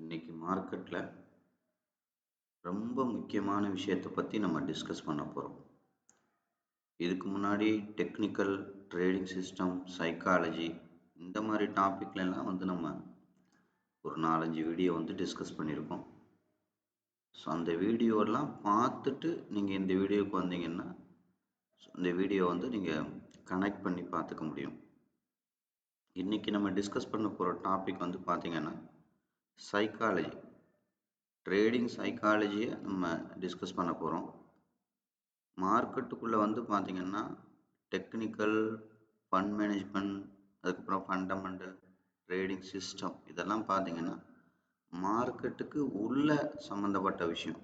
இன்னைக்கு மார்க்கெட்டில் ரொம்ப முக்கியமான விஷயத்தை பற்றி நம்ம டிஸ்கஸ் பண்ண போகிறோம். இதுக்கு முன்னாடி டெக்னிக்கல், ட்ரேடிங் சிஸ்டம், சைக்காலஜி இந்த மாதிரி டாப்பிக்லாம் நம்ம ஒரு 4-5 வீடியோ டிஸ்கஸ் பண்ணியிருக்கோம். ஸோ அந்த வீடியோலாம் பார்த்துட்டு நீங்கள் இந்த வீடியோவுக்கு வந்தீங்கன்னா இந்த வீடியோ நீங்கள் கனெக்ட் பண்ணி பார்த்துக்க முடியும். இன்றைக்கி நம்ம டிஸ்கஸ் பண்ண போகிற டாபிக் பார்த்தீங்கன்னா சைக்காலஜி, ட்ரேடிங் சைக்காலஜியை நம்ம டிஸ்கஸ் பண்ண போகிறோம். மார்க்கெட்டுக்குள்ளே பார்த்தீங்கன்னா டெக்னிக்கல், ஃபண்ட் மேனேஜ்மெண்ட், அதுக்கப்புறம் ஃபண்டமெண்டல், ட்ரேடிங் சிஸ்டம் இதெல்லாம் பார்த்தீங்கன்னா மார்க்கெட்டுக்கு உள்ள சம்மந்தப்பட்ட விஷயம்.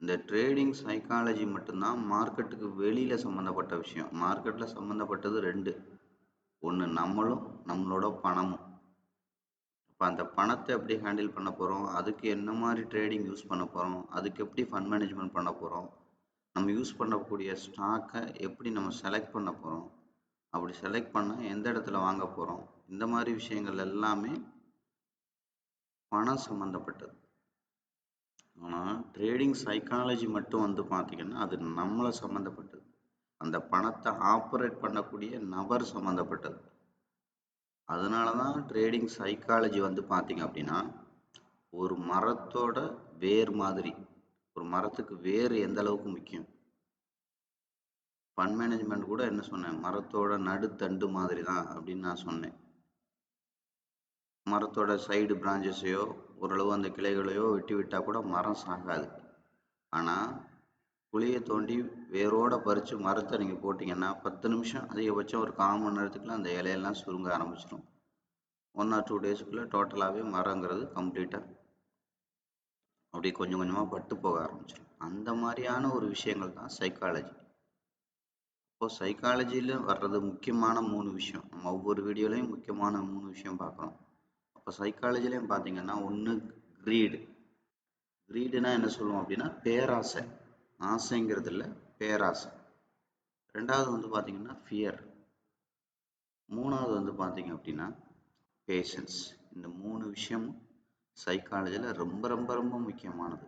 இந்த ட்ரேடிங் சைக்காலஜி மட்டும்தான் மார்க்கெட்டுக்கு வெளியில் சம்மந்தப்பட்ட விஷயம். மார்க்கெட்டில் சம்மந்தப்பட்டது 2. ஒன்று நம்மளும் நம்மளோட பணமும். இப்போ அந்த பணத்தை எப்படி ஹேண்டில் பண்ண போகிறோம், அதுக்கு என்ன மாதிரி ட்ரேடிங் யூஸ் பண்ண போகிறோம், அதுக்கு எப்படி ஃபண்ட் மேனேஜ்மெண்ட் பண்ண போகிறோம், நம்ம யூஸ் பண்ணக்கூடிய ஸ்டாக்கை எப்படி நம்ம செலக்ட் பண்ண போகிறோம், அப்படி செலக்ட் பண்ணால் எந்த இடத்துல வாங்க போகிறோம், இந்த மாதிரி விஷயங்கள் எல்லாமே பணம் சம்மந்தப்பட்டது. ஆனால் ட்ரேடிங் சைக்காலஜி மட்டும் பார்த்தீங்கன்னா அது நம்மளை சம்மந்தப்பட்டது. அந்த பணத்தை ஆப்ரேட் பண்ணக்கூடிய நபர் சம்மந்தப்பட்டது. அதனால தான் ட்ரேடிங் சைக்காலஜி பார்த்தீங்க அப்படின்னா ஒரு மரத்தோட வேர் மாதிரி. ஒரு மரத்துக்கு வேர் எந்த அளவுக்கு முக்கியம், ஃபண்ட் மேனேஜ்மெண்ட் கூட என்ன சொன்னேன், மரத்தோட நடுத்தண்டு மாதிரி தான் அப்படின்னு நான் சொன்னேன். மரத்தோட சைடு பிரான்ச்சஸையோ ஓரளவு அந்த கிளைகளையோ வெட்டி விட்டால் கூட மரம் சாகாது. ஆனால் குழியை தோண்டி வேரோட பறித்து மரத்தை நீங்கள் போட்டிங்கன்னா 10 நிமிஷம், அதிகபட்சம் ஒரு 1/4 மணி நேரத்துக்குள்ள அந்த இலையெல்லாம் சுருங்க ஆரம்பிச்சிடும். 1 or 2 டேஸ்க்குள்ளே டோட்டலாகவே மரங்கிறது கம்ப்ளீட்டாக அப்படியே கொஞ்சம் கொஞ்சமாக பட்டு போக ஆரம்பிச்சிடும். அந்த மாதிரியான ஒரு விஷயங்கள் தான் சைக்காலஜி. இப்போது சைக்காலஜியில் வர்றது முக்கியமான 3 விஷயம். நம்ம ஒவ்வொரு வீடியோலையும் முக்கியமான 3 விஷயம் பார்க்குறோம். அப்போ சைக்காலஜிலையும் பார்த்தீங்கன்னா ஒன்று க்ரீடு. க்ரீடுனா என்ன சொல்லுவோம் அப்படின்னா பேராசை. ஆசைங்கிறது இல்லை, பேராசை. 2வது பார்த்தீங்கன்னா ஃபியர். 3வது பார்த்தீங்க அப்படின்னா பேஷன்ஸ். இந்த 3 விஷயமும் சைக்காலஜியில் ரொம்ப ரொம்ப ரொம்ப முக்கியமானது.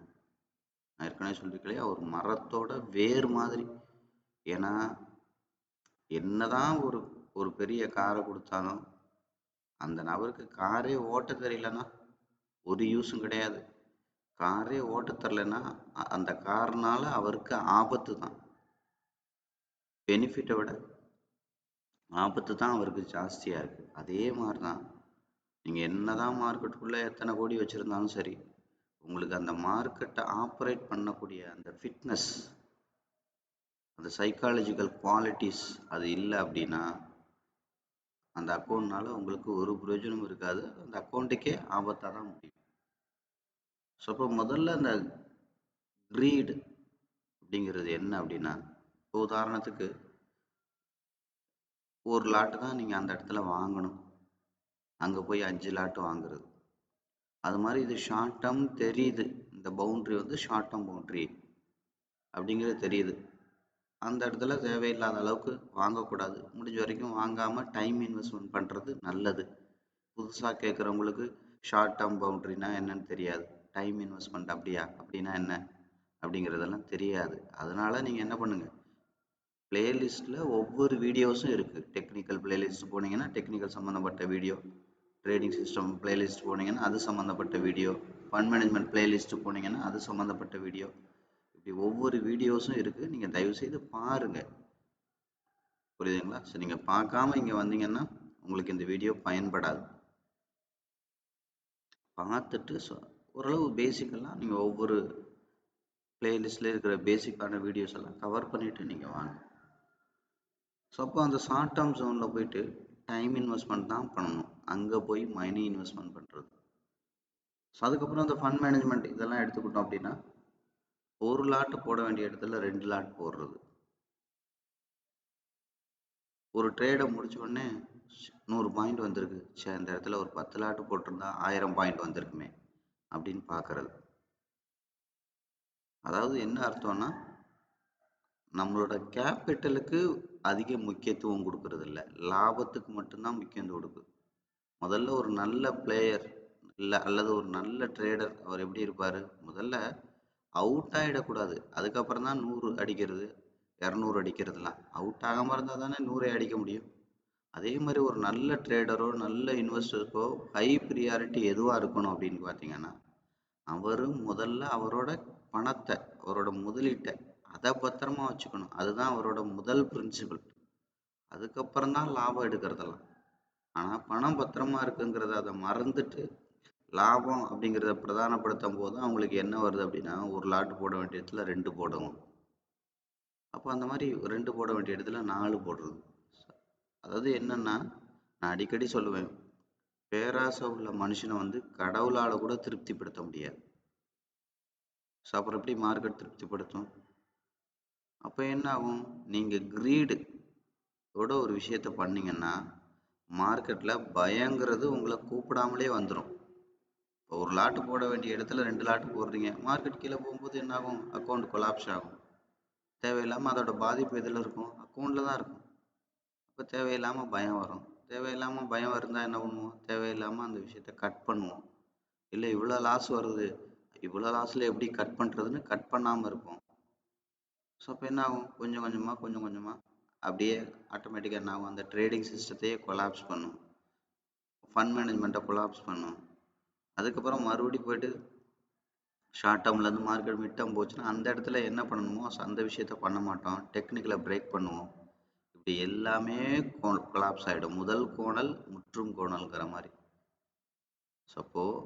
நான் ஏற்கனவே சொல்லியிருக்கலையா, ஒரு மரத்தோட வேர் மாதிரி. ஏன்னா என்னதான் ஒரு பெரிய காரை கொடுத்தாலும் அந்த நபருக்கு காரே ஓட்ட தெரியலன்னா ஒரு யூஸும் கிடையாது. காரே ஓட்ட தரலைன்னா அந்த காரனால அவருக்கு ஆபத்து தான். பெனிஃபிட்டை விட ஆபத்து தான் அவருக்கு ஜாஸ்தியாக இருக்குது. அதே மாதிரி தான் நீங்கள் என்னதான் மார்க்கெட்டுக்குள்ளே எத்தனை கோடி வச்சுருந்தாலும் சரி, உங்களுக்கு அந்த மார்க்கெட்டை ஆப்ரேட் பண்ணக்கூடிய அந்த ஃபிட்னஸ், அந்த சைக்காலஜிக்கல் குவாலிட்டிஸ் அது இல்லை அப்படின்னா அந்த அக்கௌண்ட்னால உங்களுக்கு ஒரு பிரயோஜனம் இருக்காது. அந்த அக்கௌண்ட்டுக்கே ஆபத்தாக தான் முடியும். ஸோ அப்போ முதல்ல அந்த க்ரீடு அப்படிங்கிறது என்ன அப்படின்னா, இப்போ உதாரணத்துக்கு ஒரு லாட்டு தான் நீங்கள் அந்த இடத்துல வாங்கணும், அங்கே போய் 5 லாட்டு வாங்குறது. அது மாதிரி இது ஷார்ட் டேர்ம் தெரியுது. இந்த பவுண்ட்ரி ஷார்ட் டேர்ம் பவுண்ட்ரி அப்படிங்கிறது தெரியுது. அந்த இடத்துல தேவையில்லாத அளவுக்கு வாங்கக்கூடாது. முடிஞ்ச வரைக்கும் வாங்காமல் டைம் இன்வெஸ்ட்மெண்ட் பண்ணுறது நல்லது. புதுசாக கேட்குறவங்களுக்கு ஷார்ட் டேர்ம் பவுண்ட்ரினா என்னன்னு தெரியாது. டைம் இன்வெஸ்ட்மெண்ட் அப்படின்னா என்ன அப்படிங்கிறதெல்லாம் தெரியாது. அதனால் நீங்கள் என்ன பண்ணுங்கள், பிளேலிஸ்ட்டில் ஒவ்வொரு வீடியோஸும் இருக்குது. டெக்னிக்கல் பிளேலிஸ்ட் போனீங்கன்னா டெக்னிக்கல் சம்மந்தப்பட்ட வீடியோ, ட்ரேடிங் சிஸ்டம் பிளேலிஸ்ட் போனீங்கன்னா அது சம்மந்தப்பட்ட வீடியோ, ஃபண்ட் மேனேஜ்மெண்ட் பிளேலிஸ்ட்டு போனீங்கன்னா அது சம்மந்தப்பட்ட வீடியோ, இப்படி ஒவ்வொரு வீடியோஸும் இருக்குது. நீங்கள் தயவுசெய்து பாருங்கள். புரியுதுங்களா? ஸோ நீங்கள் பார்க்காம இங்கே வந்தீங்கன்னா உங்களுக்கு இந்த வீடியோ பயன்படாது. பார்த்துட்டு ஓரளவு பேசிக்கெல்லாம் நீங்கள் ஒவ்வொரு பிளேலிஸ்ட்டில் இருக்கிற பேசிக்கான வீடியோஸ் எல்லாம் கவர் பண்ணிவிட்டு நீங்கள் வாங்க. ஸோ அப்போ அந்த ஷார்ட் டேர்ம் ஜோனில் போயிட்டு டைம் இன்வெஸ்ட்மெண்ட் தான் பண்ணணும். அங்கே போய் மணி இன்வெஸ்ட்மெண்ட் பண்ணுறது. ஸோ அதுக்கப்புறம் அந்த ஃபண்ட் மேனேஜ்மெண்ட் இதெல்லாம் எடுத்துக்கிட்டோம் அப்படின்னா ஒரு லாட்டு போட வேண்டிய இடத்துல 2 லாட் போடுறது. ஒரு ட்ரேடை முடிச்ச உடனே 100 பாயிண்ட் வந்திருக்கு, சரி இந்த இடத்துல ஒரு 10 லாட்டு போட்டிருந்தா 1000 பாயிண்ட் வந்திருக்குமே அப்படின்னு பார்க்கறது. அதாவது என்ன அர்த்தம்னா நம்மளோட கேபிட்டலுக்கு அதிக முக்கியத்துவம் கொடுக்கறது இல்லை, லாபத்துக்கு மட்டும்தான் முக்கியத்துவம் கொடுக்குது. முதல்ல ஒரு நல்ல பிளேயர் இல்லை அல்லது ஒரு நல்ல ட்ரேடர் அவர் எப்படி இருப்பார், முதல்ல அவுட் ஆகிடக்கூடாது, அதுக்கப்புறம் தான் 100 அடிக்கிறது 200 அடிக்கிறதுலாம். அவுட் ஆகாமல் இருந்தால் தானே 100 அடிக்க முடியும். அதே மாதிரி ஒரு நல்ல ட்ரேடரோ நல்ல இன்வெஸ்டருக்கோ ஹை ப்ரியாரிட்டி எதுவாக இருக்கணும் அப்படின்னு பார்த்தீங்கன்னா, அவர் முதல்ல அவரோட பணத்தை, அவரோட முதலீட்டை அதை பத்திரமா வச்சுக்கணும். அதுதான் அவரோட முதல் பிரின்சிபல். அதுக்கப்புறம் தான் லாபம் எடுக்கிறதெல்லாம். ஆனால் பணம் பத்திரமா இருக்குங்கிறத அதை மறந்துட்டு லாபம் அப்படிங்கிறத பிரதானப்படுத்தும் போது அவங்களுக்கு என்ன வருது அப்படின்னா, ஒரு லாட்டு போட வேண்டிய இடத்துல 2 போடணும். அப்போ அந்த மாதிரி 2 போட வேண்டிய இடத்துல 4 போடுறது. அதாவது என்னன்னா, நான் அடிக்கடி சொல்லுவேன், பேராசை உள்ள மனுஷனை வந்து கடவுளால் கூட திருப்திப்படுத்த முடியாது. ஸோ அப்புறம் எப்படி மார்க்கெட் திருப்திப்படுத்தும்? அப்போ என்ன ஆகும், நீங்கள் கிரீடு ஒரு விஷயத்த பண்ணீங்கன்னா மார்க்கெட்டில் பயங்கிறது உங்களை கூப்பிடாமலே வந்துடும். இப்போ ஒரு லாட்டு போட வேண்டிய இடத்துல 2 லாட்டு போடுறீங்க, மார்க்கெட் கீழே போகும்போது என்ன ஆகும், அக்கௌண்ட் கொலாப்ஸ் ஆகும். தேவையில்லாமல் அதோட பாதிப்பு எதில் இருக்கும், அக்கௌண்ட்டில் தான் இருக்கும். அப்போ தேவையில்லாமல் பயம் வரும். தேவையில்லாமல் பயம் இருந்தால் என்ன பண்ணுவோம், தேவையில்லாமல் அந்த விஷயத்த கட் பண்ணுவோம். இல்லை இவ்வளோ லாஸ் வருது, இவ்வளோ லாஸில் எப்படி கட் பண்ணுறதுன்னு கட் பண்ணாமல் இருப்போம். ஸோ அப்போ என்ன ஆகும், கொஞ்சம் கொஞ்சமாக அப்படியே ஆட்டோமேட்டிக்காக என்ன ஆகும், அந்த ட்ரேடிங் சிஸ்டத்தையே கொலாப்ஸ் பண்ணும், ஃபண்ட் மேனேஜ்மெண்ட்டை கொலாப்ஸ் பண்ணும். அதுக்கப்புறம் மறுபடியும் போயிட்டு ஷார்ட் டேர்ம்லேருந்து மார்க்கெட் மிட் டேர்ம் போச்சுன்னா அந்த இடத்துல என்ன பண்ணணுமோ அந்த விஷயத்த பண்ண மாட்டோம், டெக்னிக்கலை பிரேக் பண்ணுவோம். இப்படி எல்லாமே கொலாப்ஸ் ஆகிடும். முதல் கோணல் முற்றும் கோணல்ங்கிற மாதிரி. ஸோ அப்போது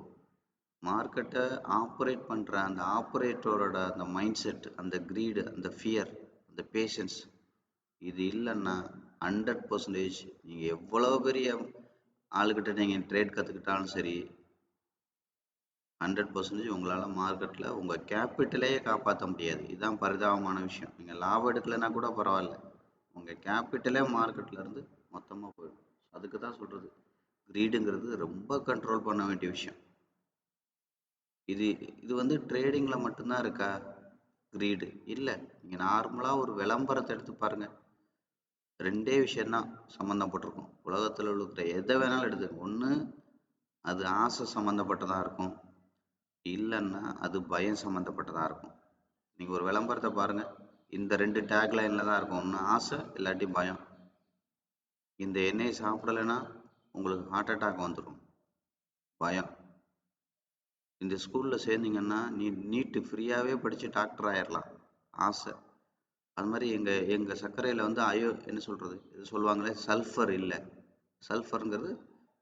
மார்க்கெட்டை ஆப்ரேட் பண்ணுற அந்த ஆப்ரேட்டரோட அந்த மைண்ட் செட், அந்த க்ரீடு, அந்த ஃபியர், அந்த பேஷன்ஸ், இது இல்லைன்னா 100% நீங்கள் எவ்வளோ பெரிய ஆளுக்கிட்ட நீங்கள் ட்ரேட் கற்றுக்கிட்டாலும் சரி, 100% உங்களால் மார்க்கெட்டில் உங்கள் கேபிட்டலையே காப்பாற்ற முடியாது. இதுதான் பரிதாபமான விஷயம். நீங்கள் லாபம் எடுக்கலைன்னா கூட பரவாயில்ல, உங்கள் கேபிட்டலே மார்க்கெட்டில் இருந்து மொத்தமாக போயிடும். அதுக்கு தான் சொல்கிறது, க்ரீடுங்கிறது ரொம்ப கண்ட்ரோல் பண்ண வேண்டிய விஷயம். இது இது வந்து ட்ரேடிங்கில் மட்டும்தான் இருக்கா க்ரீடு? இல்லை, நீங்கள் நார்மலாக ஒரு விளம்பரத்தை எடுத்து பாருங்கள், 2 விஷயந்தான் சம்மந்தப்பட்டிருக்கும். உலகத்தில் இருக்கிற எதை வேணாலும் எடுத்துக்கோங்க, ஒன்று அது ஆசை சம்மந்தப்பட்டதாக இருக்கும், இல்லைன்னா அது பயம் சம்மந்தப்பட்டதாக இருக்கும். நீங்கள் ஒரு விளம்பரத்தை பாருங்கள், இந்த 2 டேக்லைனில் தான் இருக்கும், ஒன்று ஆசை இல்லாட்டி பயம். இந்த எண்ணெயை சாப்பிடலைன்னா உங்களுக்கு ஹார்ட் அட்டாக் வந்துடும், பயம். இந்த ஸ்கூலில் சேர்ந்தீங்கன்னா நீட்டு ஃப்ரீயாகவே படித்து டாக்டர் ஆயிடலாம், ஆசை. அது மாதிரி எங்கள் சர்க்கரையில் வந்து என்ன சொல்கிறது, இது சொல்லுவாங்களே, சல்ஃபர் இல்லை, சல்ஃபருங்கிறது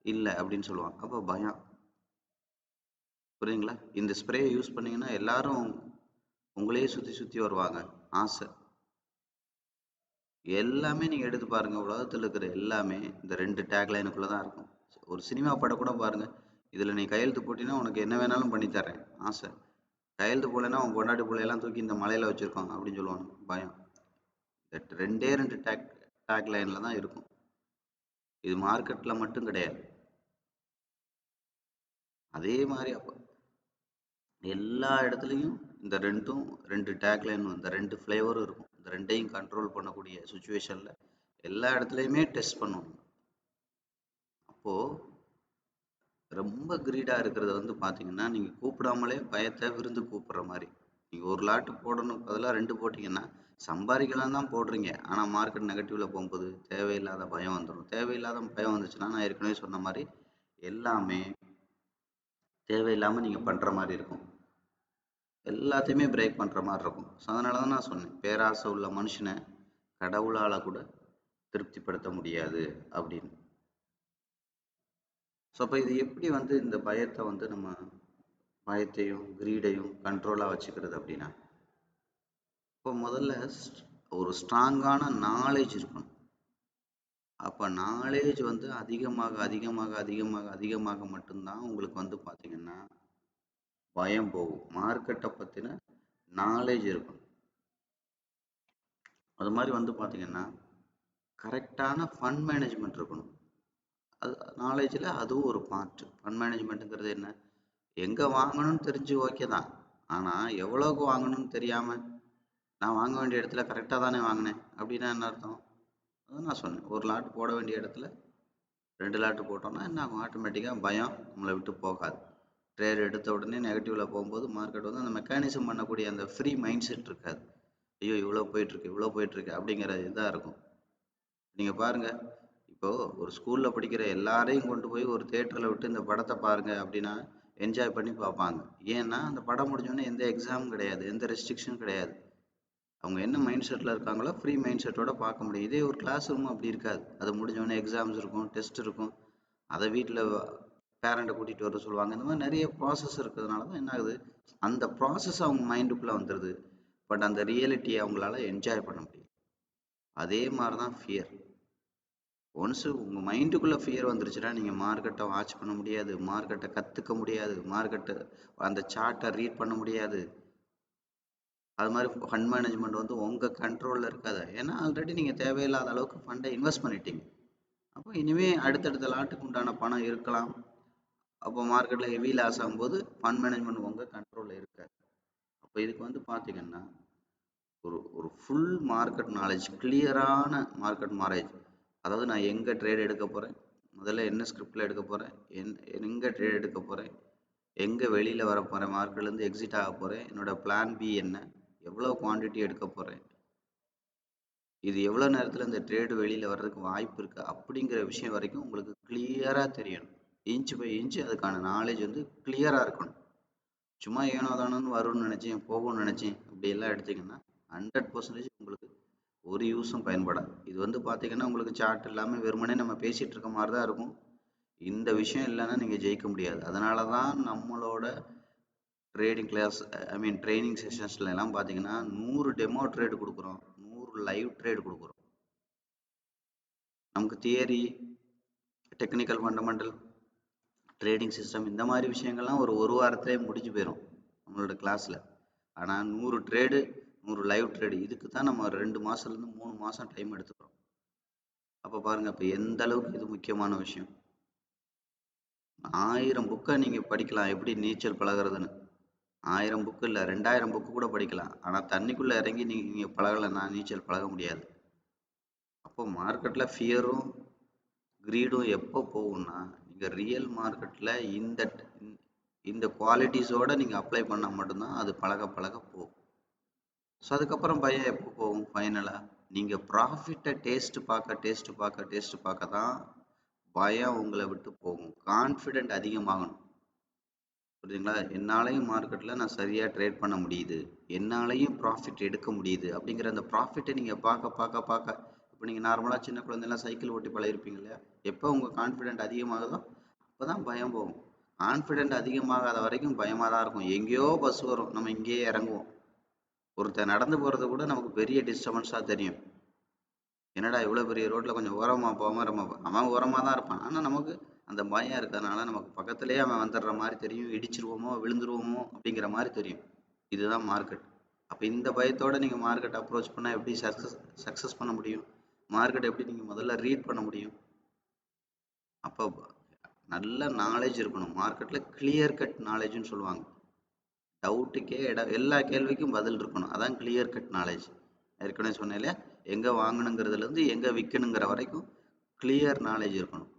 இல்லை அப்படின்னு சொல்லுவாங்க, அப்போ பயம். புரியுங்களா? இந்த ஸ்ப்ரேயை யூஸ் பண்ணிங்கன்னா எல்லாரும் உங்களையே சுற்றி வருவாங்க, ஆசை. எல்லாமே நீங்கள் எடுத்து பாருங்கள், உலகத்தில் இருக்கிற எல்லாமே இந்த 2 டேக்லைனுக்குள்ளே தான் இருக்கும். ஒரு சினிமா படம் கூட பாருங்கள், இதில் நீ கையெழுத்து போட்டினா உனக்கு என்ன வேணாலும் பண்ணித்தரேன், ஆசை. கையெழுத்து போடலைன்னா உன் பொண்டாட்டி பிள்ளையெல்லாம் தூக்கி இந்த மலையில் வச்சுருக்கோம் அப்படின்னு சொல்லுவாங்க, பயம். ரெண்டே 2 டேக்லைனில் தான் இருக்கும். இது மார்க்கெட்டில் மட்டும் கிடையாது. அதே மாதிரி அப்போ எல்லா இடத்துலையும் இந்த 2 டேக்லைன், இந்த 2 ஃப்ளேவரும் இருக்கும். இந்த 2ஐயும் கண்ட்ரோல் பண்ணக்கூடிய சுச்சுவேஷனில் எல்லா இடத்துலையுமே டெஸ்ட் பண்ணுவோம். அப்போது ரொம்ப க்ரீடாக இருக்கிறத வந்து பார்த்தீங்கன்னா, நீங்கள் கூப்பிடாமலே பயத்தை விருந்து கூப்பிட்ற மாதிரி. நீங்கள் ஒரு லாட்டு போடணும் பதிலாக 2 போட்டிங்கன்னா சம்பாதிக்கலாம் தான் போடுறீங்க, ஆனால் மார்க்கெட் நெகட்டிவில் போகும்போது தேவையில்லாத பயம் வந்துடும். தேவையில்லாத பயம் வந்துச்சுன்னா நான் ஏற்கனவே சொன்ன மாதிரி எல்லாமே தேவையில்லாமல் நீங்கள் பண்ணுற மாதிரி இருக்கும், எல்லாத்தையுமே பிரேக் பண்ணுற மாதிரி இருக்கும். ஸோ அதனால தான் நான் சொன்னேன், பேராசை உள்ள மனுஷனை கடவுளால் கூட திருப்திப்படுத்த முடியாது அப்படின்னு. ஸோ அப்போ இது எப்படி வந்து இந்த பயத்தை வந்து நம்ம பயத்தையும் கிரீடையும் கண்ட்ரோலாக வச்சுக்கிறது அப்படின்னா, இப்போ முதல்ல ஒரு ஸ்ட்ராங்கான நாலேஜ் இருக்கணும். அப்போ நாலேஜ் வந்து அதிகமாக அதிகமாக அதிகமாக அதிகமாக மட்டும்தான் உங்களுக்கு வந்து பார்த்தீங்கன்னா பயம் போகும். மார்க்கெட்டை பற்றின நாலேஜ் இருக்கணும். அது மாதிரி வந்து பார்த்தீங்கன்னா கரெக்டான ஃபண்ட் மேனேஜ்மெண்ட் இருக்கணும். அது நாலேஜில் அதுவும் ஒரு பார்ட். ஃபண்ட் மேனேஜ்மெண்ட்டுங்கிறது என்ன, எங்கே வாங்கணும்னு தெரிஞ்சு ஓகே தான், ஆனால் எவ்வளோக்கு வாங்கணும்னு தெரியாமல் நான் வாங்க வேண்டிய இடத்துல கரெக்டாக தானே வாங்கினேன் அப்படின்னா என்ன அர்த்தம்? அதுதான் நான் சொன்னேன், ஒரு லாட் போட வேண்டிய இடத்துல 2 லாட்டு போட்டோம்னா என்ன ஆகும், ஆட்டோமேட்டிக்காக பயம் நம்மளை விட்டு போகாது. ட்ரேட் எடுத்த உடனே நெகட்டிவ்ல போகும்போது மார்க்கெட் வந்து அந்த மெக்கானிசம் பண்ணக்கூடிய அந்த ஃப்ரீ மைண்ட் செட் இருக்காது. ஐயோ இவ்வளோ போயிட்டுருக்கு இவ்வளோ போயிட்டுருக்கு அப்படிங்கிற இதாக இருக்கும். நீங்கள் பாருங்கள், இப்போ ஒரு ஸ்கூலில் படிக்கிற எல்லாரையும் கொண்டு போய் ஒரு தேட்டரில் விட்டு இந்த படத்தை பாருங்க அப்படின்னா என்ஜாய் பண்ணி பார்ப்பாங்க. ஏன்னா அந்த படம் முடிஞ்சோடனே எந்த எக்ஸாமும் கிடையாது, எந்த ரெஸ்ட்ரிக்ஷனும் கிடையாது. அவங்க என்ன மைண்ட் செட்டில் இருக்காங்களோ ஃப்ரீ மைண்ட் செட்டோட பார்க்க முடியும். இதே ஒரு கிளாஸ் ரூம் அப்படி இருக்காது. அது முடிஞ்சோடனே எக்ஸாம்ஸ் இருக்கும், டெஸ்ட் இருக்கும், அதை வீட்டில் பேரண்ட்டை கூட்டிகிட்டு வர சொல்லுவாங்க. இந்த மாதிரி நிறைய ப்ராசஸ் இருக்கிறதுனால தான் என்ன ஆகுது, அந்த ப்ராசஸ் அவங்க மைண்டுக்குள்ளே வந்துடுது. பட் அந்த ரியாலிட்டியை அவங்களால என்ஜாய் பண்ண முடியும். அதே மாதிரி தான் ஃபியர். ஒன்ஸு உங்கள் மைண்டுக்குள்ளே ஃபியர் வந்துருச்சுன்னா நீங்கள் மார்க்கெட்டை வாட்ச் பண்ண முடியாது, மார்க்கெட்டை கற்றுக்க முடியாது, மார்க்கெட்டை அந்த சார்ட்டை ரீட் பண்ண முடியாது. அது மாதிரி ஃபண்ட் மேனேஜ்மெண்ட் வந்து உங்கள் கண்ட்ரோலில் இருக்காது. ஏன்னா ஆல்ரெடி நீங்கள் தேவையில்லாத அளவுக்கு ஃபண்டை இன்வெஸ்ட் பண்ணிட்டீங்க. அப்போ இனிமேல் அடுத்தடுத்த லாட்டுக்கு உண்டான பணம் இருக்கலாம். அப்போ மார்க்கெட்டில் ஹெவி லாஸ் ஆகும்போது ஃபண்ட் மேனேஜ்மெண்ட் உங்கள் கண்ட்ரோலில் இருக்காது. அப்போ இதுக்கு வந்து பார்த்தீங்கன்னா ஒரு ஒரு ஃபுல் மார்க்கெட் நாலேஜ், கிளியரான மார்க்கெட் நாலேஜ். அதாவது நான் எங்கே ட்ரேட் எடுக்க போகிறேன், முதல்ல என்ன ஸ்கிரிப்டில் எடுக்க போகிறேன், எங்கே ட்ரேட் எடுக்க போகிறேன், எங்கே வெளியில் வர போகிறேன், மார்க்கெட்லேருந்து எக்ஸிட் ஆக போகிறேன், என்னோடய பிளான் பி என்ன, எவ்வளோ குவான்டிட்டி எடுக்க போகிறேன், இது எவ்வளோ நேரத்தில் இந்த ட்ரேடு வெளியில் வர்றதுக்கு வாய்ப்பு இருக்குது அப்படிங்கிற விஷயம் வரைக்கும் உங்களுக்கு கிளியராக தெரியணும். இன்ச்சு பை இன்ச்சு அதுக்கான நாலேஜ் வந்து கிளியராக இருக்கணும். சும்மா ஏனோ தானோன்னு வரும்னு நினச்சேன், போகும்னு நினச்சேன் அப்படியெல்லாம் எடுத்திங்கன்னா 100% உங்களுக்கு ஒரு யூஸும் பயன்படாது. இது வந்து பார்த்தீங்கன்னா உங்களுக்கு சார்ட் இல்லாமல் வெறுமனே நம்ம பேசிகிட்டு இருக்க மாதிரி தான் இருக்கும். இந்த விஷயம் இல்லைன்னா நீங்கள் ஜெயிக்க முடியாது. அதனால தான் நம்மளோட ட்ரேடிங் கிளாஸ், ட்ரைனிங் செஷன்ஸ்ல எல்லாம் பார்த்தீங்கன்னா 100 டெமோ ட்ரேடு கொடுக்குறோம், 100 லைவ் ட்ரேடு கொடுக்குறோம். நமக்கு theory, technical fundamental, trading system இந்த மாதிரி விஷயங்கள்லாம் ஒரு வாரத்திலே முடிஞ்சு போயிடும் நம்மளோட கிளாஸில். ஆனால் 100 ட்ரேடு, 100 லைவ் ட்ரேடு, இதுக்கு தான் நம்ம 2 மாதத்துலேருந்து 3 மாதம் டைம் எடுத்துக்கிறோம். அப்போ பாருங்கள், இப்போ எந்த அளவுக்கு இது முக்கியமான விஷயம். 1000 புக்கை நீங்கள் படிக்கலாம் எப்படி நீச்சல் பழகிறதுன்னு. 1000 புக்கு இல்லை, 2000 புக்கு கூட படிக்கலாம். ஆனால் தண்ணிக்குள்ளே இறங்கி நீங்கள் பழகலைன்னா நீச்சல் பழக முடியாது. அப்போ மார்க்கெட்டில் ஃபியரும் க்ரீடும் எப்போ போகும்னா, நீங்கள் ரியல் மார்க்கெட்டில் இந்த குவாலிட்டிஸோடு நீங்கள் அப்ளை பண்ணால் மட்டும்தான் அது பழக பழக போகும். ஸோ அதுக்கப்புறம் பயம் எப்போ போகும் ஃபைனலாக? நீங்கள் ப்ராஃபிட்டை டேஸ்ட்டு பார்க்க தான் பயம் உங்களை விட்டு போகும். கான்ஃபிடென்ட் அதிகமாகணும். புரியுதுங்களா? என்னாலையும் மார்க்கெட்டில் நான் சரியாக ட்ரேட் பண்ண முடியுது, என்னாலையும் ப்ராஃபிட் எடுக்க முடியுது அப்படிங்கிற அந்த ப்ராஃபிட்டை நீங்கள் பார்க்க இப்போ நீங்கள் நார்மலாக சின்ன குழந்தைலாம் சைக்கிள் ஓட்டி பழகிருப்பீங்க இல்லையா? எப்போ உங்கள் கான்ஃபிடென்ட் அதிகமாகுதோ அப்போ தான் பயம் போகும். கான்ஃபிடென்ட் அதிகமாகாத வரைக்கும் பயமாக தான் இருக்கும். எங்கேயோ பஸ் வரும், நம்ம இங்கேயே இறங்குவோம். ஒருத்தர் நடந்து போகிறது கூட நமக்கு பெரிய டிஸ்டர்பன்ஸாக தெரியும். என்னடா இவ்வளோ பெரிய ரோட்டில் கொஞ்சம் ஓரமாக போகாமல் அவன் ஓரமாக தான் இருப்பான். ஆனால் நமக்கு அந்த பயம் இருக்கிறதுனால நமக்கு பக்கத்துலேயே அவன் வந்துடுற மாதிரி தெரியும். இடிச்சிருவோமோ விழுந்துருவோமோ அப்படிங்கிற மாதிரி தெரியும். இதுதான் மார்க்கெட். அப்போ இந்த பயத்தோடு நீங்கள் மார்க்கெட் அப்ரோச் பண்ணால் எப்படி சக்ஸஸ் பண்ண முடியும்? மார்க்கெட் எப்படி நீங்கள் முதல்ல ரீட் பண்ண முடியும்? அப்போ நல்ல நாலேஜ் இருக்கணும். மார்க்கெட்டில் கிளியர் கட் நாலேஜ்னு சொல்லுவாங்க. டவுட்டுக்கே எல்லா கேள்விக்கும் பதில் இருக்கணும். அதான் கிளியர் கட் நாலேஜ். ஏற்கனவே சொன்னேன் இல்லையா, எங்கே வாங்கணுங்கிறதுலேருந்து எங்கே விற்கணுங்கிற வரைக்கும் கிளியர் நாலேஜ் இருக்கணும்.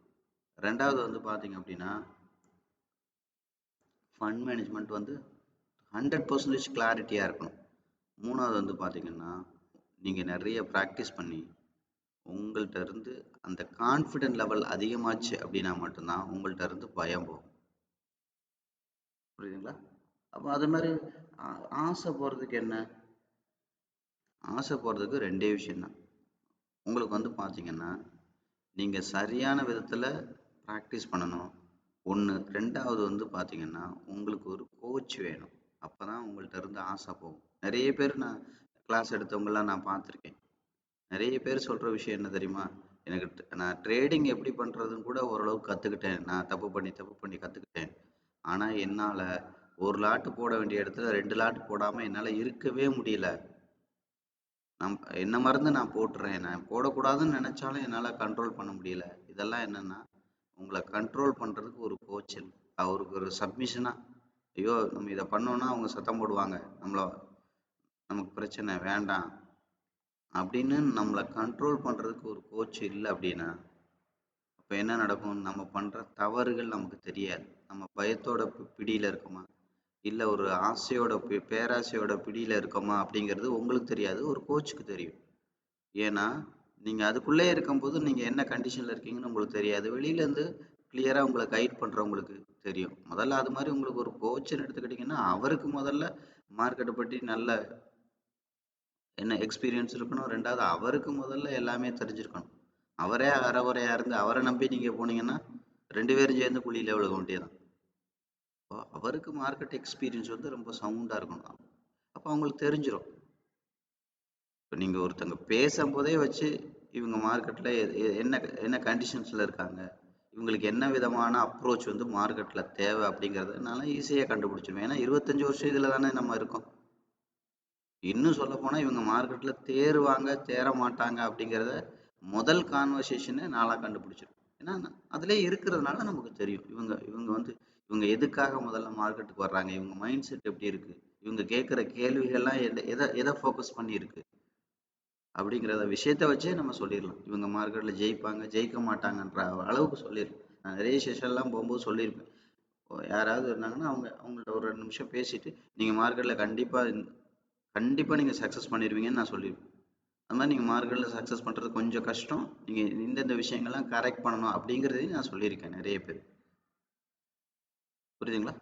ரெண்டாவது வந்து பார்த்தீங்க அப்படின்னா, ஃபண்ட் மேனேஜ்மெண்ட் வந்து 100% கிளாரிட்டியாக இருக்கணும். மூணாவது வந்து பார்த்தீங்கன்னா, நீங்கள் நிறைய ப்ராக்டிஸ் பண்ணி உங்கள்கிட்ட இருந்து அந்த கான்ஃபிடென்ட் லெவல் அதிகமாச்சு அப்படின்னா மட்டும்தான் உங்கள்கிட்ட இருந்து பயம் போகும். புரியுதுங்களா? அப்போ அது மாதிரி ஆசை போகிறதுக்கு என்ன? ஆசை போகிறதுக்கு ரெண்டே விஷயந்தான். உங்களுக்கு வந்து பார்த்தீங்கன்னா, நீங்கள் சரியான விதத்தில் ப்ராக்டிஸ் பண்ணணும் ஒன்று. ரெண்டாவது வந்து பார்த்தீங்கன்னா, உங்களுக்கு ஒரு கோச் வேணும். அப்போ தான் உங்கள்கிட்ட இருந்து ஆசை போகும். நிறைய பேர் நான் கிளாஸ் எடுத்தவங்களாம் நான் பார்த்துருக்கேன். நிறைய பேர் சொல்கிற விஷயம் என்ன தெரியுமா? நான் ட்ரேடிங் எப்படி பண்ணுறதுன்னு கூட ஓரளவுக்கு கற்றுக்கிட்டேன். நான் தப்பு பண்ணி கற்றுக்கிட்டேன். ஆனால் என்னால் ஒரு லாட்டு போட வேண்டிய இடத்துல 2 லாட்டு போடாமல் என்னால் இருக்கவே முடியல. என்ன மறந்து நான் போட்டுறேன். நான் போடக்கூடாதுன்னு நினச்சாலும் என்னால் கண்ட்ரோல் பண்ண முடியல. இதெல்லாம் என்னென்னா, உங்களை கண்ட்ரோல் பண்ணுறதுக்கு ஒரு கோச், அவருக்கு ஒரு சப்மிஷனாக, ஐயோ நம்ம இதை பண்ணோன்னா அவங்க சத்தம் போடுவாங்க, நமக்கு பிரச்சனை வேண்டாம் அப்படின்னு நம்மளை கண்ட்ரோல் பண்ணுறதுக்கு ஒரு கோச் இல்லை அப்படின்னா, அப்போ என்ன நடக்கும்? நம்ம பண்ணுற தவறுகள் நமக்கு தெரியாது. நம்ம பயத்தோட பிடியில் இருக்கோமா, இல்லை ஒரு ஆசையோட பேராசையோட பிடியில் இருக்கோமா அப்படிங்கிறது உங்களுக்கு தெரியாது, ஒரு கோச்சுக்கு தெரியும். ஏன்னா நீங்கள் அதுக்குள்ளே இருக்கும்போது நீங்கள் என்ன கண்டிஷனில் இருக்கீங்கன்னு உங்களுக்கு தெரியாது. வெளியிலேருந்து கிளியராக உங்களை கைட் பண்ணுறவங்களுக்கு தெரியும். முதல்ல அது மாதிரி உங்களுக்கு ஒரு கோச்சுன்னு எடுத்துக்கிட்டிங்கன்னா, அவருக்கு முதல்ல மார்க்கெட்டை பற்றி நல்ல என்ன எக்ஸ்பீரியன்ஸ் இருக்கணும். ரெண்டாவது அவருக்கு முதல்ல எல்லாமே தெரிஞ்சிருக்கணும். அவரே அறகுறையா இருந்து அவரை நம்பி நீங்க போனீங்கன்னா 2 பேரும் சேர்ந்து குழியில விழுக வேண்டியதுதான். அப்போ அவருக்கு மார்க்கெட் எக்ஸ்பீரியன்ஸ் வந்து ரொம்ப சவுண்டா இருக்கணும். அப்போ அவங்களுக்கு தெரிஞ்சிடும். இப்போ நீங்க ஒருத்தங்க பேசும்போதே வச்சு இவங்க மார்க்கெட்ல என்ன என்ன கண்டிஷன்ஸ்ல இருக்காங்க, இவங்களுக்கு என்ன விதமான அப்ரோச் வந்து மார்க்கெட்ல தேவை அப்படிங்கிறதுனால ஈஸியா கண்டுபிடிச்சிருவேன். ஏன்னா 25 வருஷம் இதுல தானே நம்ம இருக்கோம். இன்னும் சொல்லப்போனா இவங்க மார்க்கெட்ல தேறுவாங்க, தேற மாட்டாங்க அப்படிங்கிறத முதல் கான்வர்சேஷனே நாளா கண்டுபிடிச்சிருவேன். ஏன்னா அதிலே இருக்கிறதுனால நமக்கு தெரியும். இவங்க இவங்க வந்து இவங்க எதுக்காக முதல்ல மார்க்கெட்டுக்கு வர்றாங்க, இவங்க மைண்ட் செட் எப்படி இருக்கு, இவங்க கேட்குற கேள்விகள்லாம் எதை எதை ஃபோக்கஸ் பண்ணி இருக்கு அப்படிங்கிறத விஷயத்த வச்சே நம்ம சொல்லிடலாம். இவங்க மார்க்கெட்ல ஜெயிப்பாங்க, ஜெயிக்க மாட்டாங்கன்ற அளவுக்கு சொல்லிடலாம். நான் நிறைய செஷன்லாம் போகும்போது சொல்லியிருப்பேன். யாராவது இருந்தாங்கன்னா அவங்கள்ட்ட ஒரு 2 நிமிஷம் பேசிட்டு, நீங்க மார்க்கெட்ல கண்டிப்பா கண்டிப்பா நீங்க சக்சஸ் பண்ணிருவீங்கன்னு நான் சொல்லியிருப்பேன். அது மாதிரி நீங்க மார்க்கெட்ல சக்சஸ் பண்றது கொஞ்சம் கஷ்டம். நீங்க இந்தந்த விஷயங்கள்லாம் கரெக்ட் பண்ணணும் அப்படிங்கிறதையும் நான் சொல்லியிருக்கேன் நிறைய பேர். புரியுதுங்களா?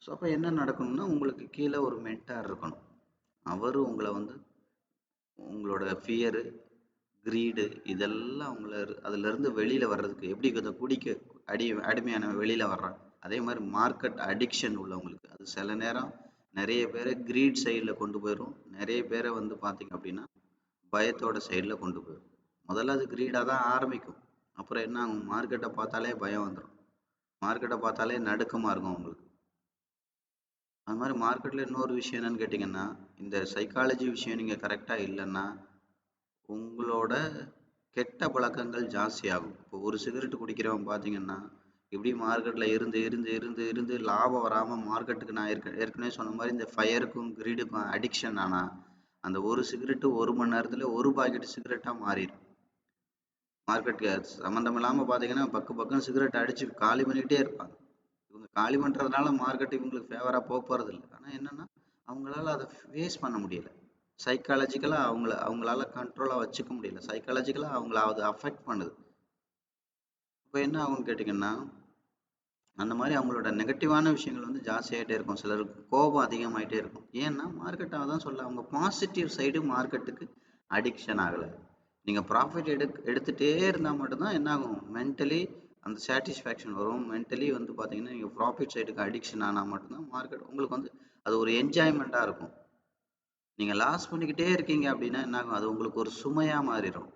ஸோ அப்போ என்ன நடக்கணும்னா, உங்களுக்கு கீழே ஒரு மென்டார் இருக்கணும். அவரு உங்களை வந்து உங்களோட ஃபியரு, கிரீடு இதெல்லாம் அதிலிருந்து வெளியில வர்றதுக்கு எப்படி இந்த குடிக்க அடிமையான வெளியில வர்றான், அதே மாதிரி மார்க்கெட் அடிக்ஷன் உள்ளவங்களுக்கு அது சில நேரம் நிறைய பேரை கிரீட் சைடில் கொண்டு போயிடும். நிறைய பேரை வந்து பார்த்தீங்க அப்படின்னா பயத்தோட சைடில் கொண்டு போயிடும். முதல்ல அது கிரீடாக தான் ஆரம்பிக்கும். அப்புறம் என்ன ஆகும்? மார்க்கெட்டை பார்த்தாலே பயம் வந்துடும். மார்க்கெட்டை பார்த்தாலே நடுக்கமாக இருக்கும் உங்களுக்கு. அது மாதிரி மார்க்கெட்டில் இன்னொரு விஷயம் என்னன்னு கேட்டிங்கன்னா, இந்த சைக்காலஜி விஷயம் நீங்கள் கரெக்டாக இல்லைன்னா உங்களோட கெட்ட பழக்கங்கள் ஜாஸ்தியாகும். இப்போ ஒரு சிகரெட் குடிக்கிறவன் பார்த்தீங்கன்னா, இப்படி மார்க்கெட்டில் இருந்து இருந்து இருந்து இருந்து லாபம் வராமல் மார்க்கெட்டுக்கு நான் ஏற்கனவே சொன்ன மாதிரி இந்த ஃபயருக்கும் கிரீடுக்கும் அடிக்ஷன் ஆனால் அந்த ஒரு சிகரெட்டு 1 மணி நேரத்தில் ஒரு பாக்கெட் சிகரெட்டாக மாறிடும். மார்க்கெட் சம்மந்தம் இல்லாமல் பார்த்தீங்கன்னா பக்கு பக்குன்னு சிகரெட் அடித்து காலி பண்ணிக்கிட்டே இருப்பாங்க. இவங்க காலி பண்ணுறதுனால மார்க்கெட் இவங்களுக்கு ஃபேவராக போகிறது இல்லை. ஆனால் என்னென்னா அவங்களால அதை ஃபேஸ் பண்ண முடியலை. சைக்காலஜிக்கலாக அவங்களால கண்ட்ரோலாக வச்சுக்க முடியல. சைக்காலஜிக்கலாக அவங்கள அது அஃபெக்ட் பண்ணுது. இப்போ என்ன ஆகும்னு கேட்டிங்கன்னா, அந்த மாதிரி அவங்களோட நெகட்டிவான விஷயங்கள் வந்து ஜாஸ்தியாகிட்டே இருக்கும். சிலருக்கு கோபம் அதிகமாகிட்டே இருக்கும். ஏன்னா மார்க்கெட் தான் சொல்ல அவங்க பாசிட்டிவ் சைடு மார்க்கெட்டுக்கு அடிக்ஷன் ஆகலை. நீங்கள் ப்ராஃபிட் எடுத்துகிட்டே இருந்தால் மட்டும்தான் என்ன ஆகும், மென்டலி அந்த சாட்டிஸ்ஃபேக்ஷன் வரும். மென்டலி வந்து பார்த்தீங்கன்னா நீங்கள் ப்ராஃபிட் சைடுக்கு அடிக்ஷன் ஆனால் மட்டும்தான் மார்க்கெட் உங்களுக்கு வந்து அது ஒரு என்ஜாய்மெண்ட்டாக இருக்கும். நீங்கள் லாஸ் பண்ணிக்கிட்டே இருக்கீங்க அப்படின்னா என்ன ஆகும், அது உங்களுக்கு ஒரு சுமையாக மாறிடும்.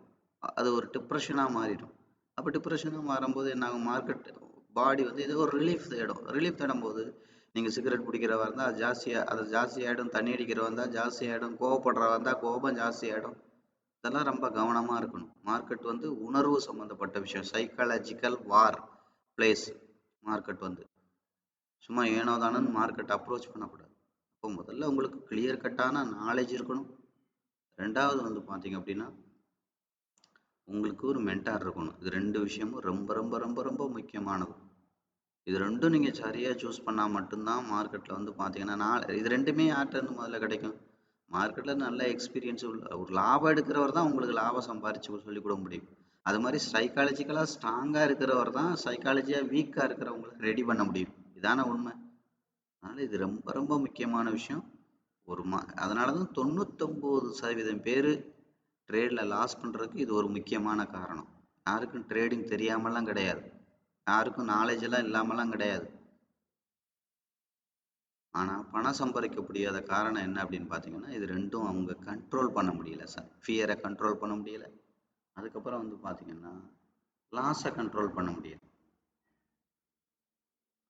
அது ஒரு டிப்ரெஷனாக மாறிடும். அப்போ டிப்ரெஷனாக மாறும்போது என்ன ஆகும், மார்க்கெட் பாடி வந்து ஏதோ ஒரு ரிலீஃப் தேடும். ரிலீஃப் தேடும்போது நீங்கள் சிகரெட் பிடிக்கிறவா இருந்தால் அது ஜாஸ்தி ஆகிடும். தண்ணி அடிக்கிறவா இருந்தால் ஜாஸ்தி ஆகிடும். கோவப்படுறவா இருந்தால் கோபம் ஜாஸ்தி ஆகிடும். இதெல்லாம் ரொம்ப கவனமாக இருக்கணும். மார்க்கெட் வந்து உணர்வு சம்மந்தப்பட்ட விஷயம். சைக்காலஜிக்கல் வார் பிளேஸ் மார்க்கெட் வந்து. சும்மா ஏனோ தானோன்னு மார்க்கெட் அப்ரோச் பண்ணக்கூடாது. அப்போ முதல்ல உங்களுக்கு கிளியர் கட்டான நாலேஜ் இருக்கணும். ரெண்டாவது வந்து பார்த்தீங்க அப்படின்னா உங்களுக்கு ஒரு மென்டார் இருக்கணும். இது 2 விஷயமும் ரொம்ப ரொம்ப ரொம்ப ரொம்ப முக்கியமானது. இது 2ம் நீங்கள் சரியாக சூஸ் பண்ணால் மட்டும்தான் மார்க்கெட்டில் வந்து பார்த்தீங்கன்னா, இது 2மே யார்கிட்டேருந்து முதல்ல கிடைக்கும்? மார்க்கெட்டில் நல்ல எக்ஸ்பீரியன்ஸ் உள்ள ஒரு லாபம் எடுக்கிறவர் தான் உங்களுக்கு லாபம் சம்பாரித்து சொல்லிக் கொடுக்க முடியும். அது மாதிரி சைக்காலஜிக்கலாக ஸ்ட்ராங்காக இருக்கிறவர் தான் சைக்காலஜியாக வீக்காக இருக்கிறவங்களுக்கு ரெடி பண்ண முடியும். இதான உண்மை. அதனால் இது ரொம்ப ரொம்ப முக்கியமான விஷயம். அதனால தான் 99% பேர் ட்ரேடில் லாஸ் பண்ணுறதுக்கு இது ஒரு முக்கியமான காரணம். யாருக்கும் ட்ரேடிங் தெரியாமலாம் கிடையாது. யாருக்கும் நாலேஜ் எல்லாம் இல்லாமலாம் கிடையாது. ஆனால் பணம் சம்பாதிக்க முடியாத காரணம் என்ன அப்படின்னு பார்த்தீங்கன்னா, இது 2ம் அவங்க கண்ட்ரோல் பண்ண முடியல சார். ஃபியரை கண்ட்ரோல் பண்ண முடியல. அதுக்கப்புறம் வந்து பார்த்தீங்கன்னா, லாஸை கண்ட்ரோல் பண்ண முடியல.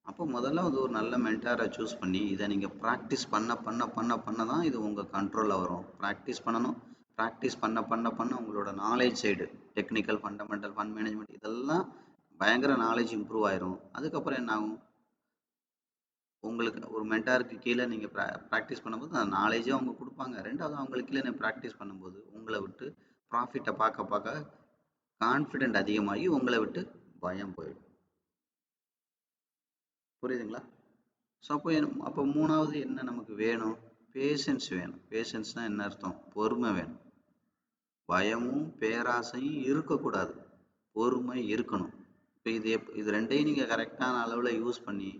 அப்போ முதல்ல வந்து ஒரு நல்ல மென்டாரை சூஸ் பண்ணி இதை நீங்கள் ப்ராக்டிஸ் பண்ண பண்ண பண்ண பண்ண தான் இது உங்கள் கண்ட்ரோலில் வரும். ப்ராக்டிஸ் பண்ணணும். ப்ராக்டிஸ் பண்ண பண்ண பண்ண உங்களோட knowledge side technical, fundamental, fund management இதெல்லாம் பயங்கர நாலேஜ் இம்ப்ரூவ் ஆயிரும். அதுக்கப்புறம் என்ன ஆகும், உங்களுக்கு ஒரு மென்டாருக்கு கீழே நீங்கள் ப்ராக்டிஸ் பண்ணும்போது அந்த நாலேஜும் அவங்க கொடுப்பாங்க. ரெண்டாவது அவங்களுக்கு கீழே நீங்கள் ப்ராக்டிஸ் பண்ணும்போது உங்களை விட்டு ப்ராஃபிட்டை பார்க்க பார்க்க கான்ஃபிடென்ட் அதிகமாகி உங்களை விட்டு பயம் போயிடும். புரியுதுங்களா? ஸோ அப்போ மூணாவது என்ன நமக்கு வேணும்? பேஷன்ஸ் வேணும். பேஷன்ஸ்னால் என்ன அர்த்தம்? பொறுமை வேணும். பயமும் பேராசையும் இருக்கக்கூடாது, பொறுமை இருக்கணும். இப்போ இது ரெண்டையும் நீங்கள் கரெக்டான அளவில் யூஸ் பண்ணி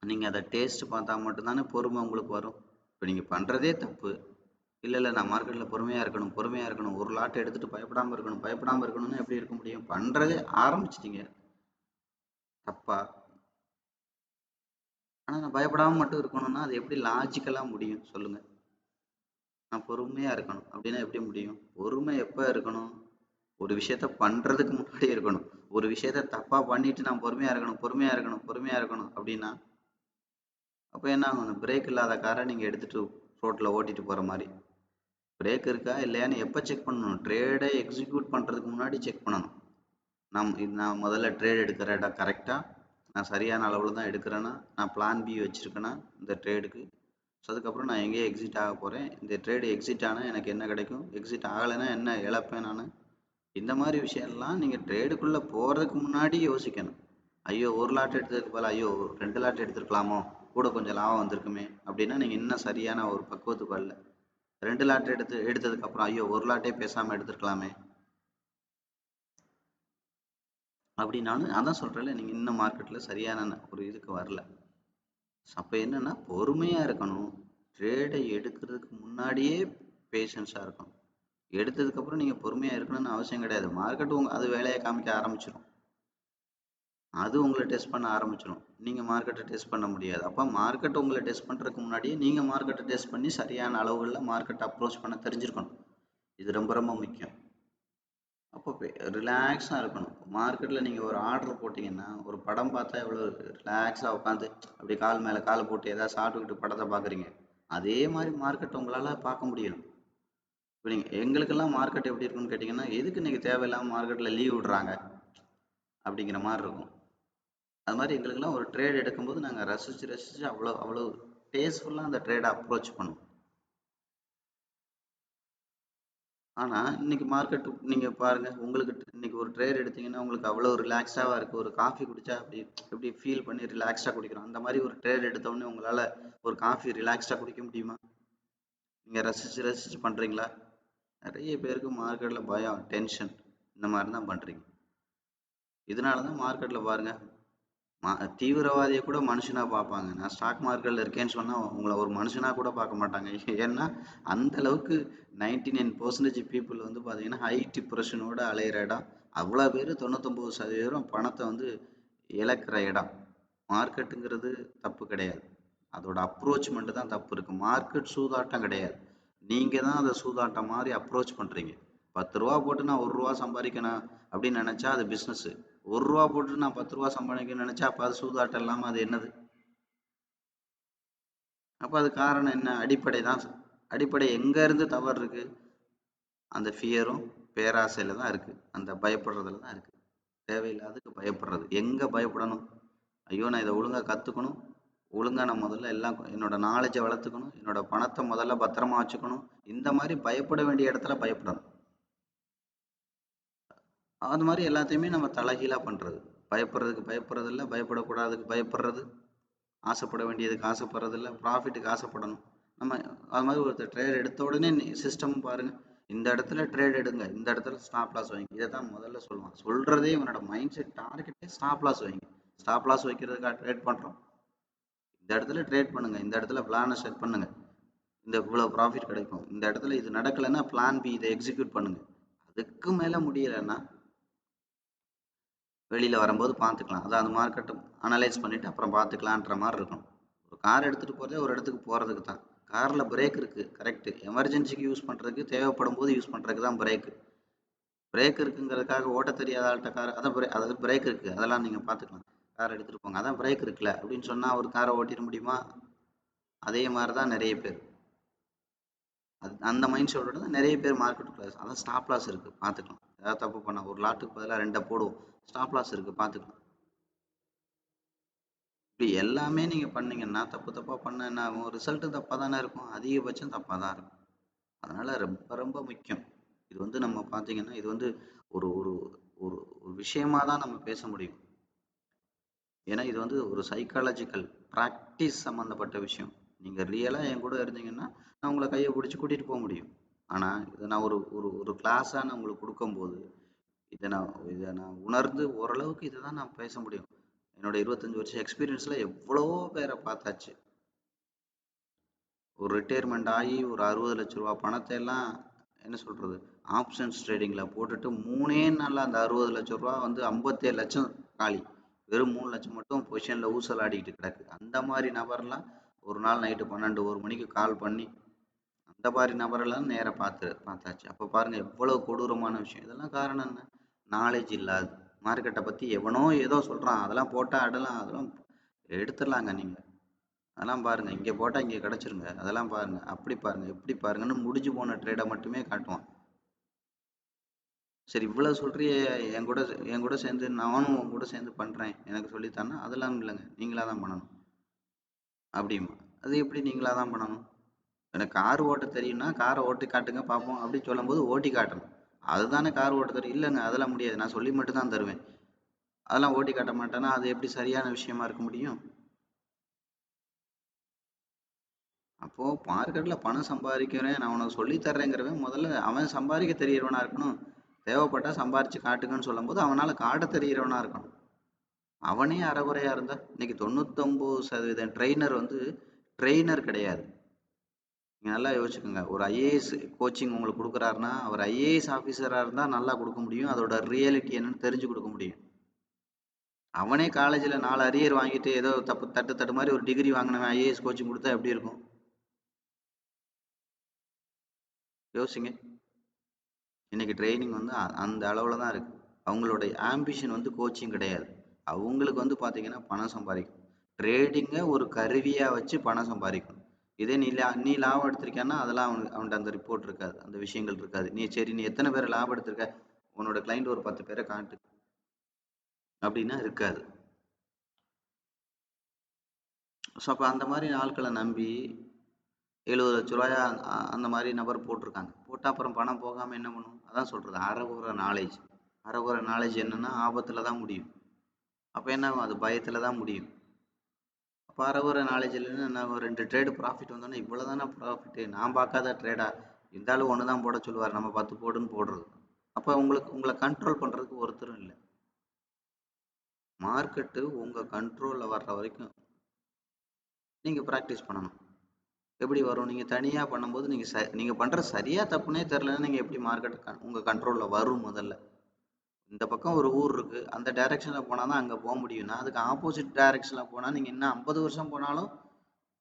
நீங்கள் அதை டேஸ்ட் பார்த்தா மட்டும்தானே பொறுமை உங்களுக்கு வரும். இப்போ நீங்கள் பண்ணுறதே தப்பு. இல்லை நான் மார்க்கெட்டில் பொறுமையாக இருக்கணும், பொறுமையாக இருக்கணும், ஒரு லாட் எடுத்துகிட்டு பயப்படாமல் இருக்கணும், பயப்படாமல் இருக்கணும்னு எப்படி இருக்க முடியும்? பண்ணுறதே ஆரம்பிச்சிட்டிங்க தப்பா. ஆனால் நான் பயப்படாமல் மட்டும் இருக்கணும்னா அது எப்படி லாஜிக்கலாக முடியும் சொல்லுங்கள்? நான் பொறுமையாக இருக்கணும் அப்படின்னா எப்படி முடியும்? பொறுமை எப்போ இருக்கணும்? ஒரு விஷயத்த பண்ணுறதுக்கு முன்னாடி இருக்கணும். ஒரு விஷயத்த தப்பாக பண்ணிட்டு நான் பொறுமையாக இருக்கணும், பொறுமையாக இருக்கணும், பொறுமையாக இருக்கணும் அப்படின்னா அப்போ என்ன ஆகும்? பிரேக் இல்லாத காரை நீங்கள் எடுத்துகிட்டு ரோட்டில் ஓட்டிகிட்டு போகிற மாதிரி. பிரேக் இருக்கா இல்லையான்னு எப்போ செக் பண்ணணும்? ட்ரேடை எக்ஸிக்யூட் பண்ணுறதுக்கு முன்னாடி செக் பண்ணணும். நான் முதல்ல ட்ரேட் எடுக்கிற இடம் கரெக்டாக, நான் சரியான அளவில் தான் எடுக்கிறேன்னா, நான் பிளான் பி வச்சுருக்கேன்னா இந்த ட்ரேடுக்கு. ஸோ அதுக்கப்புறம் நான் எங்கேயோ எக்ஸிட் ஆக போகிறேன், இந்த ட்ரேடு எக்ஸிட் ஆனால் எனக்கு என்ன கிடைக்கும், எக்ஸிட் ஆகலைன்னா என்ன இழப்பேன் நான். இந்த மாதிரி விஷயம்லாம் நீங்கள் ட்ரேடுக்குள்ளே போகிறதுக்கு முன்னாடி யோசிக்கணும். ஐயோ ஒரு லாட் எடுத்ததுக்கு பதில் ஐயோ 2 லாட் எடுத்துருக்கலாமோ, கூட கொஞ்சம் லாபம் வந்திருக்குமே அப்படின்னா நீங்கள் இன்னும் சரியான ஒரு பக்குவத்துக்கு வரல. 2 லாட் எடுத்ததுக்கப்புறம் ஐயோ ஒரு லாட்டே பேசாமல் எடுத்துருக்கலாமே அப்படின்னாலும் அதான் சொல்கிறேன்ல, நீங்கள் இன்னும் மார்க்கெட்டில் சரியான ஒரு இதுக்கு வரல. அப்போ என்னென்னா பொறுமையாக இருக்கணும். ட்ரேடை எடுக்கிறதுக்கு முன்னாடியே பேஷன்ஸாக இருக்கணும். எடுத்ததுக்கப்புறம் நீங்கள் பொறுமையாக இருக்கணும்னு அவசியம் கிடையாது. மார்க்கெட் அது வேலையை காமிக்க ஆரம்பிச்சிடும். அது உங்களை டெஸ்ட் பண்ண ஆரம்பிச்சிடும். நீங்கள் மார்க்கெட்டை டெஸ்ட் பண்ண முடியாது. அப்போ மார்க்கெட் உங்களை டெஸ்ட் பண்ணுறதுக்கு முன்னாடியே நீங்கள் மார்க்கெட்டை டெஸ்ட் பண்ணி சரியான அளவுகளில் மார்க்கெட்டை அப்ரோச் பண்ண தெரிஞ்சிருக்கணும். இது ரொம்ப ரொம்ப முக்கியம். அப்போ ரிலாக்ஸாக இருக்கணும். மார்க்கெட்டில் நீங்கள் ஒரு ஆர்டர் போட்டிங்கன்னா, ஒரு படம் பார்த்தா எவ்வளோ ரிலாக்ஸாக உட்காந்து அப்படி கால் மேலே கால் போட்டு ஏதாவது சாப்பிட்டுக்கிட்டு படத்தை பார்க்குறீங்க, அதே மாதிரி மார்க்கெட் உங்களால் பார்க்க முடியும். இப்போ எங்களுக்கெல்லாம் மார்க்கெட் எப்படி இருக்குன்னு கேட்டிங்கன்னா, எதுக்கு இன்றைக்கி தேவையில்லாமல் மார்க்கெட்டில் லீவ் விடுறாங்க அப்படிங்கிற மாதிரி இருக்கும். அது மாதிரி எங்களுக்கெல்லாம் ஒரு ட்ரேட் எடுக்கும்போது நாங்கள் ரசித்து அவ்வளோ டேஸ்ட்ஃபுல்லாக அந்த ட்ரேடை அப்ரோச் பண்ணுவோம். ஆனால் இன்னைக்கு மார்க்கெட் நீங்கள் பாருங்கள், உங்களுக்கு இன்னைக்கு ஒரு ட்ரேட் எடுத்தீங்கன்னா உங்களுக்கு அவ்வளோ ரிலாக்ஸாக இருக்குது. ஒரு காஃபி குடித்தா அப்படி எப்படி ஃபீல் பண்ணி ரிலாக்ஸாக குடிக்கிறோம், அந்த மாதிரி ஒரு ட்ரேட் எடுத்தோடனே உங்களால் ஒரு காஃபி ரிலாக்ஸாக குடிக்க முடியுமா? நீங்கள் ரசித்து பண்ணுறீங்களா? நிறைய பேருக்கு மார்க்கெட்டில் பயம், டென்ஷன், இந்த மாதிரி தான் பண்ணுறீங்க. இதனால தான் மார்க்கெட்டில் பாருங்கள், தீவிரவாதியை கூட மனுஷனாக பார்ப்பாங்க. நான் ஸ்டாக் மார்க்கெட்டில் இருக்கேன்னு சொன்னால் உங்களை ஒரு மனுஷனாக கூட பார்க்க மாட்டாங்க. ஏன்னா அந்த அளவுக்கு 99% பீப்புள் வந்து பார்த்தீங்கன்னா ஹை டிப்ரெஷனோட அலையிற இடம். அவ்வளோ பேர் 99% பணத்தை வந்து இழக்கிற இடம். மார்க்கெட்டுங்கிறது தப்பு கிடையாது, அதோட அப்ரோச்மெண்ட் தான் தப்பு இருக்குது. மார்க்கெட் சூதாட்டம் கிடையாது, நீங்கள் தான் அதை சூதாட்டம் மாதிரி அப்ரோச் பண்ணுறீங்க. 10 ரூபா போட்டு நான் 1 ரூபா சம்பாதிக்கணும் அப்படின்னு நினச்சா அது பிஸ்னஸ்ஸு. 1 ரூபா போட்டு நான் 10 ரூபா சம்பாதிக்கணும்னு நினச்சா அப்போ அது சூதாட்டம் இல்லாமல் அது என்னது? அப்போ அது காரணம் என்ன? அடிப்படை தான். அடிப்படை எங்கேருந்து தவறு இருக்குது? அந்த ஃபியரும் பேராசையில் தான் இருக்குது, அந்த பயப்படுறதுல தான் இருக்குது. தேவையில்லாததுக்கு பயப்படுறது. எங்கே பயப்படணும்? ஐயோ நான் இதை ஒழுங்காக கற்றுக்கணும், ஒழுங்காக நான் முதல்ல எல்லாம் என்னோடய நாலேஜை வளர்த்துக்கணும், என்னோடய பணத்தை முதல்ல பத்திரமா வச்சுக்கணும், இந்த மாதிரி பயப்பட வேண்டிய இடத்துல பயப்படணும். அது மாதிரி எல்லாத்தையுமே நம்ம தலைகீழாக பண்ணுறது. பயப்படுறதுக்கு பயப்படுறது இல்லை, பயப்படக்கூடாதுக்கு பயப்படுறது, ஆசைப்பட வேண்டியதுக்கு ஆசைப்படுறது இல்லை, ப்ராஃபிட்டுக்கு ஆசைப்படணும் நம்ம. அது மாதிரி ஒருத்தர் ட்ரேட் எடுத்த உடனே சிஸ்டம் பாருங்கள், இந்த இடத்துல ட்ரேட் எடுங்க, இந்த இடத்துல ஸ்டாப் லாஸ் வைங்க, இதை தான் முதல்ல சொல்லுவான். சொல்கிறதே இவனோட மைண்ட் செட் டார்கெட்டே ஸ்டாப் லாஸ் வைங்க. ஸ்டாப் லாஸ் வைக்கிறதுக்காக ட்ரேட் பண்ணுறோம். இந்த இடத்துல ட்ரேட் பண்ணுங்கள், இந்த இடத்துல பிளானை செட் பண்ணுங்கள், இந்த இவ்வளோ ப்ராஃபிட் கிடைக்கும், இந்த இடத்துல இது நடக்கலைன்னா பிளான் பி இதை எக்ஸிக்யூட் பண்ணுங்கள். அதுக்கு மேலே முடியலைன்னா வெளியில் வரும்போது பார்த்துக்கலாம். அதான் அந்த மார்க்கெட்டை அனலைஸ் பண்ணிவிட்டு அப்புறம் பார்த்துக்கலான்ற மாதிரி இருக்கும். ஒரு கார் எடுத்துகிட்டு போகிறதே ஒரு இடத்துக்கு போகிறதுக்கு தான். காரில் பிரேக் இருக்குது, கரெக்டு. எமர்ஜென்சிக்கு யூஸ் பண்ணுறதுக்கு, தேவைப்படும் போது யூஸ் பண்ணுறதுக்கு தான் பிரேக்கு. பிரேக் இருக்குங்கிறதுக்காக ஓட்ட தெரியாத ஆள்கிட்ட கார் அதாவது பிரேக் இருக்குது அதெல்லாம் நீங்கள் பார்த்துக்கலாம், கார் எடுத்துகிட்டு போங்க, அதான் பிரேக் இருக்குல்ல அப்படின்னு சொன்னால் ஒரு காரை ஓட்டிட முடியுமா? அதே மாதிரி தான் நிறைய பேர். அந்த மைண்ட் செட்டோட தான் நிறைய பேர் மார்க்கெட்டுக்குள்ள. அதான் ஸ்டாப் லாஸ் இருக்குது, பார்த்துக்கலாம். ஏதாவது தப்பு பண்ணால் ஒரு லாட்டுக்கு பதிலாக 2 போடுவோம், ஸ்டாப் லாஸ் இருக்குது, பார்த்துக்கலாம். இப்படி எல்லாமே நீங்கள் பண்ணீங்கன்னா தப்பு தப்பாக பண்ண என்ன ஆகும்? ரிசல்ட்டு தப்பாக தானே இருக்கும், அதிகபட்சம் தப்பாக தான் இருக்கும். அதனால் ரொம்ப ரொம்ப முக்கியம். இது வந்து நம்ம பார்த்தீங்கன்னா இது வந்து ஒரு ஒரு ஒரு ஒரு விஷயமா தான் நம்ம பேச முடியும். ஏன்னா இது வந்து ஒரு சைக்காலஜிக்கல் ப்ராக்டிஸ் சம்மந்தப்பட்ட விஷயம். நீங்கள் ரியலாக என் கூட இருந்தீங்கன்னா நான் உங்களை கையை பிடிச்சி கூட்டிகிட்டு போக முடியும். ஆனால் இதை நான் ஒரு ஒரு ஒரு கிளாஸாக நான் உங்களுக்கு கொடுக்கும்போது இதை நான் உணர்ந்து ஓரளவுக்கு இதை தான் நான் பேச முடியும். என்னோட 25 வருஷம் எக்ஸ்பீரியன்ஸில் எவ்வளோ பேரை பார்த்தாச்சு. ஒரு ரிட்டையர்மெண்ட் ஆகி ஒரு 60 லட்ச ரூபா பணத்தை எல்லாம் என்ன சொல்கிறது, ஆப்ஷன்ஸ் ட்ரேடிங்கில் போட்டுட்டு 3 நாளில் அந்த 60 லட்ச ரூபா வந்து 57 லட்சம் காலி. வெறும் 3 லட்சம் மட்டும் பொசிஷனில் ஊசல் ஆடிக்கிட்டு கிடக்கு. அந்த மாதிரி நபர்லாம் ஒரு நாள் நைட்டு 12 1 மணிக்கு கால் பண்ணி அந்த மாதிரி நபரெல்லாம் நேராக பார்த்தாச்சு. அப்போ பாருங்கள் எவ்வளோ கொடூரமான விஷயம். இதெல்லாம் காரணம் என்ன? நாலேஜ் இல்லாது. மார்க்கெட்டை பற்றி எவனோ ஏதோ சொல்கிறான், அதெல்லாம் போட்டால் ஆடலாம், அதெல்லாம் எடுத்துடலாங்க. நீங்கள் அதெல்லாம் பாருங்கள், இங்கே போட்டால் இங்கே கிடச்சிருங்க, அதெல்லாம் பாருங்கள், அப்படி பாருங்கள், இப்படி பாருங்கன்னு முடிஞ்சு போன ட்ரேடை மட்டுமே காட்டுவான். சரி இவ்வளோ சொல்கிறியே, என் கூட சேர்ந்து நானும் உன் கூட சேர்ந்து பண்ணுறேன், எனக்கு சொல்லித்தானா? அதெல்லாம் இல்லைங்க, நீங்களாக தான் பண்ணணும் அப்படிமா. அது எப்படி நீங்களாக தான் பண்ணணும்? எனக்கு கார் ஓட்ட தெரியும்னா காரை ஓட்டி காட்டுங்க பார்ப்போம் அப்படின்னு சொல்லும்போது ஓட்டி காட்டணும். அதுதானே கார் ஓட்ட தெரியும். இல்லைங்க அதெல்லாம் முடியாது, நான் சொல்லி மட்டும் தான் தருவேன், அதெல்லாம் ஓட்டி காட்ட மாட்டேன்னா அது எப்படி சரியான விஷயமா இருக்க முடியும்? அப்போது மார்க்கெட்டில் பணம் சம்பாதிக்கிறேன், நான் உனக்கு சொல்லித்தர்றேங்கிறவன் முதல்ல அவன் சம்பாதிக்க தெரியறவனா இருக்கணும். தேவைப்பட்டால் சம்பாரித்து காட்டுங்கன்னு சொல்லும்போது அவனால் காட்ட தெரிகிறவனா இருக்கணும். அவனே அறகுறையாக இருந்தால் இன்னைக்கு 99% ட்ரெயினர் வந்து ட்ரெயினர் கிடையாது. நீங்கள் நல்லா யோசிச்சுக்கோங்க. ஒரு ஐஏஎஸ் கோச்சிங் உங்களுக்கு கொடுக்குறாருன்னா அவர் ஐஏஎஸ் ஆஃபீஸராக இருந்தால் நல்லா கொடுக்க முடியும், அதோட ரியாலிட்டி என்னன்னு தெரிஞ்சு கொடுக்க முடியும். அவனே காலேஜில் 4 அரியர் வாங்கிட்டு ஏதோ தட்டு மாதிரி ஒரு டிகிரி வாங்கினவன் ஐஏஎஸ் கோச்சிங் கொடுத்தா எப்படி இருக்கும்? யோசிங்க. இன்னைக்கு ட்ரைனிங் வந்து அந்த அளவில் தான் இருக்குது. அவங்களுடைய ஆம்பிஷன் வந்து கோச்சிங் கிடையாது. அவங்களுக்கு வந்து பார்த்தீங்கன்னா பணம் சம்பாதிக்கணும். ட்ரேடிங்கை ஒரு கருவியாக வச்சு பணம் சம்பாதிக்கணும். இதே நீ லாபம் எடுத்திருக்கேன்னா அதெல்லாம் அவன்கிட்ட அந்த ரிப்போர்ட் இருக்காது, அந்த விஷயங்கள் இருக்காது. நீ எத்தனை பேரை லாபம் எடுத்திருக்க, உன்னோட கிளைண்ட் ஒரு 10 பேரை காட்டு அப்படின்னா இருக்காது. ஸோ அப்போ அந்த மாதிரி ஆட்களை நம்பி 70 லட்ச ரூபாயா அந்த மாதிரி நபர் போட்டிருக்காங்க. போட்டால் அப்புறம் பணம் போகாமல் என்ன பண்ணும்? அதான் சொல்கிறது, அறகுற நாலேஜ். அறகுற நாலேஜ் என்னென்னா ஆபத்தில் தான் முடியும். அப்போ என்ன ஆகும்? அது பயத்தில் தான் முடியும். அப்போ அறகுற நாலேஜ் இல்லைன்னா நான் 2 ட்ரேடு ப்ராஃபிட் வந்தோன்னே இவ்வளோ தானே ப்ராஃபிட்டு, நான் பார்க்காத ட்ரேடா இருந்தாலும் ஒன்று தான் போட சொல்லுவார், நம்ம 10 போடுன்னு போடுறது. அப்போ உங்களை கண்ட்ரோல் பண்ணுறதுக்கு ஒருத்தரும் இல்லை. மார்க்கெட்டு உங்கள் கண்ட்ரோலில் வர்ற வரைக்கும் நீங்கள் ப்ராக்டிஸ் பண்ணணும். எப்படி வரும்? நீங்கள் தனியாக பண்ணும்போது நீங்கள் பண்ணுற சரியாக தப்புனே தெரிலன்னா நீங்கள் எப்படி மார்க்கெட் உங்கள் கண்ட்ரோலில் வரும்? முதல்ல இந்த பக்கம் ஒரு ஊர் இருக்குது, அந்த டைரெக்ஷனில் போனால் தான் அங்கே போக முடியும்னா அதுக்கு ஆப்போசிட் டைரெக்ஷனில் போனால் நீங்கள் இன்னும் 50 வருஷம் போனாலும்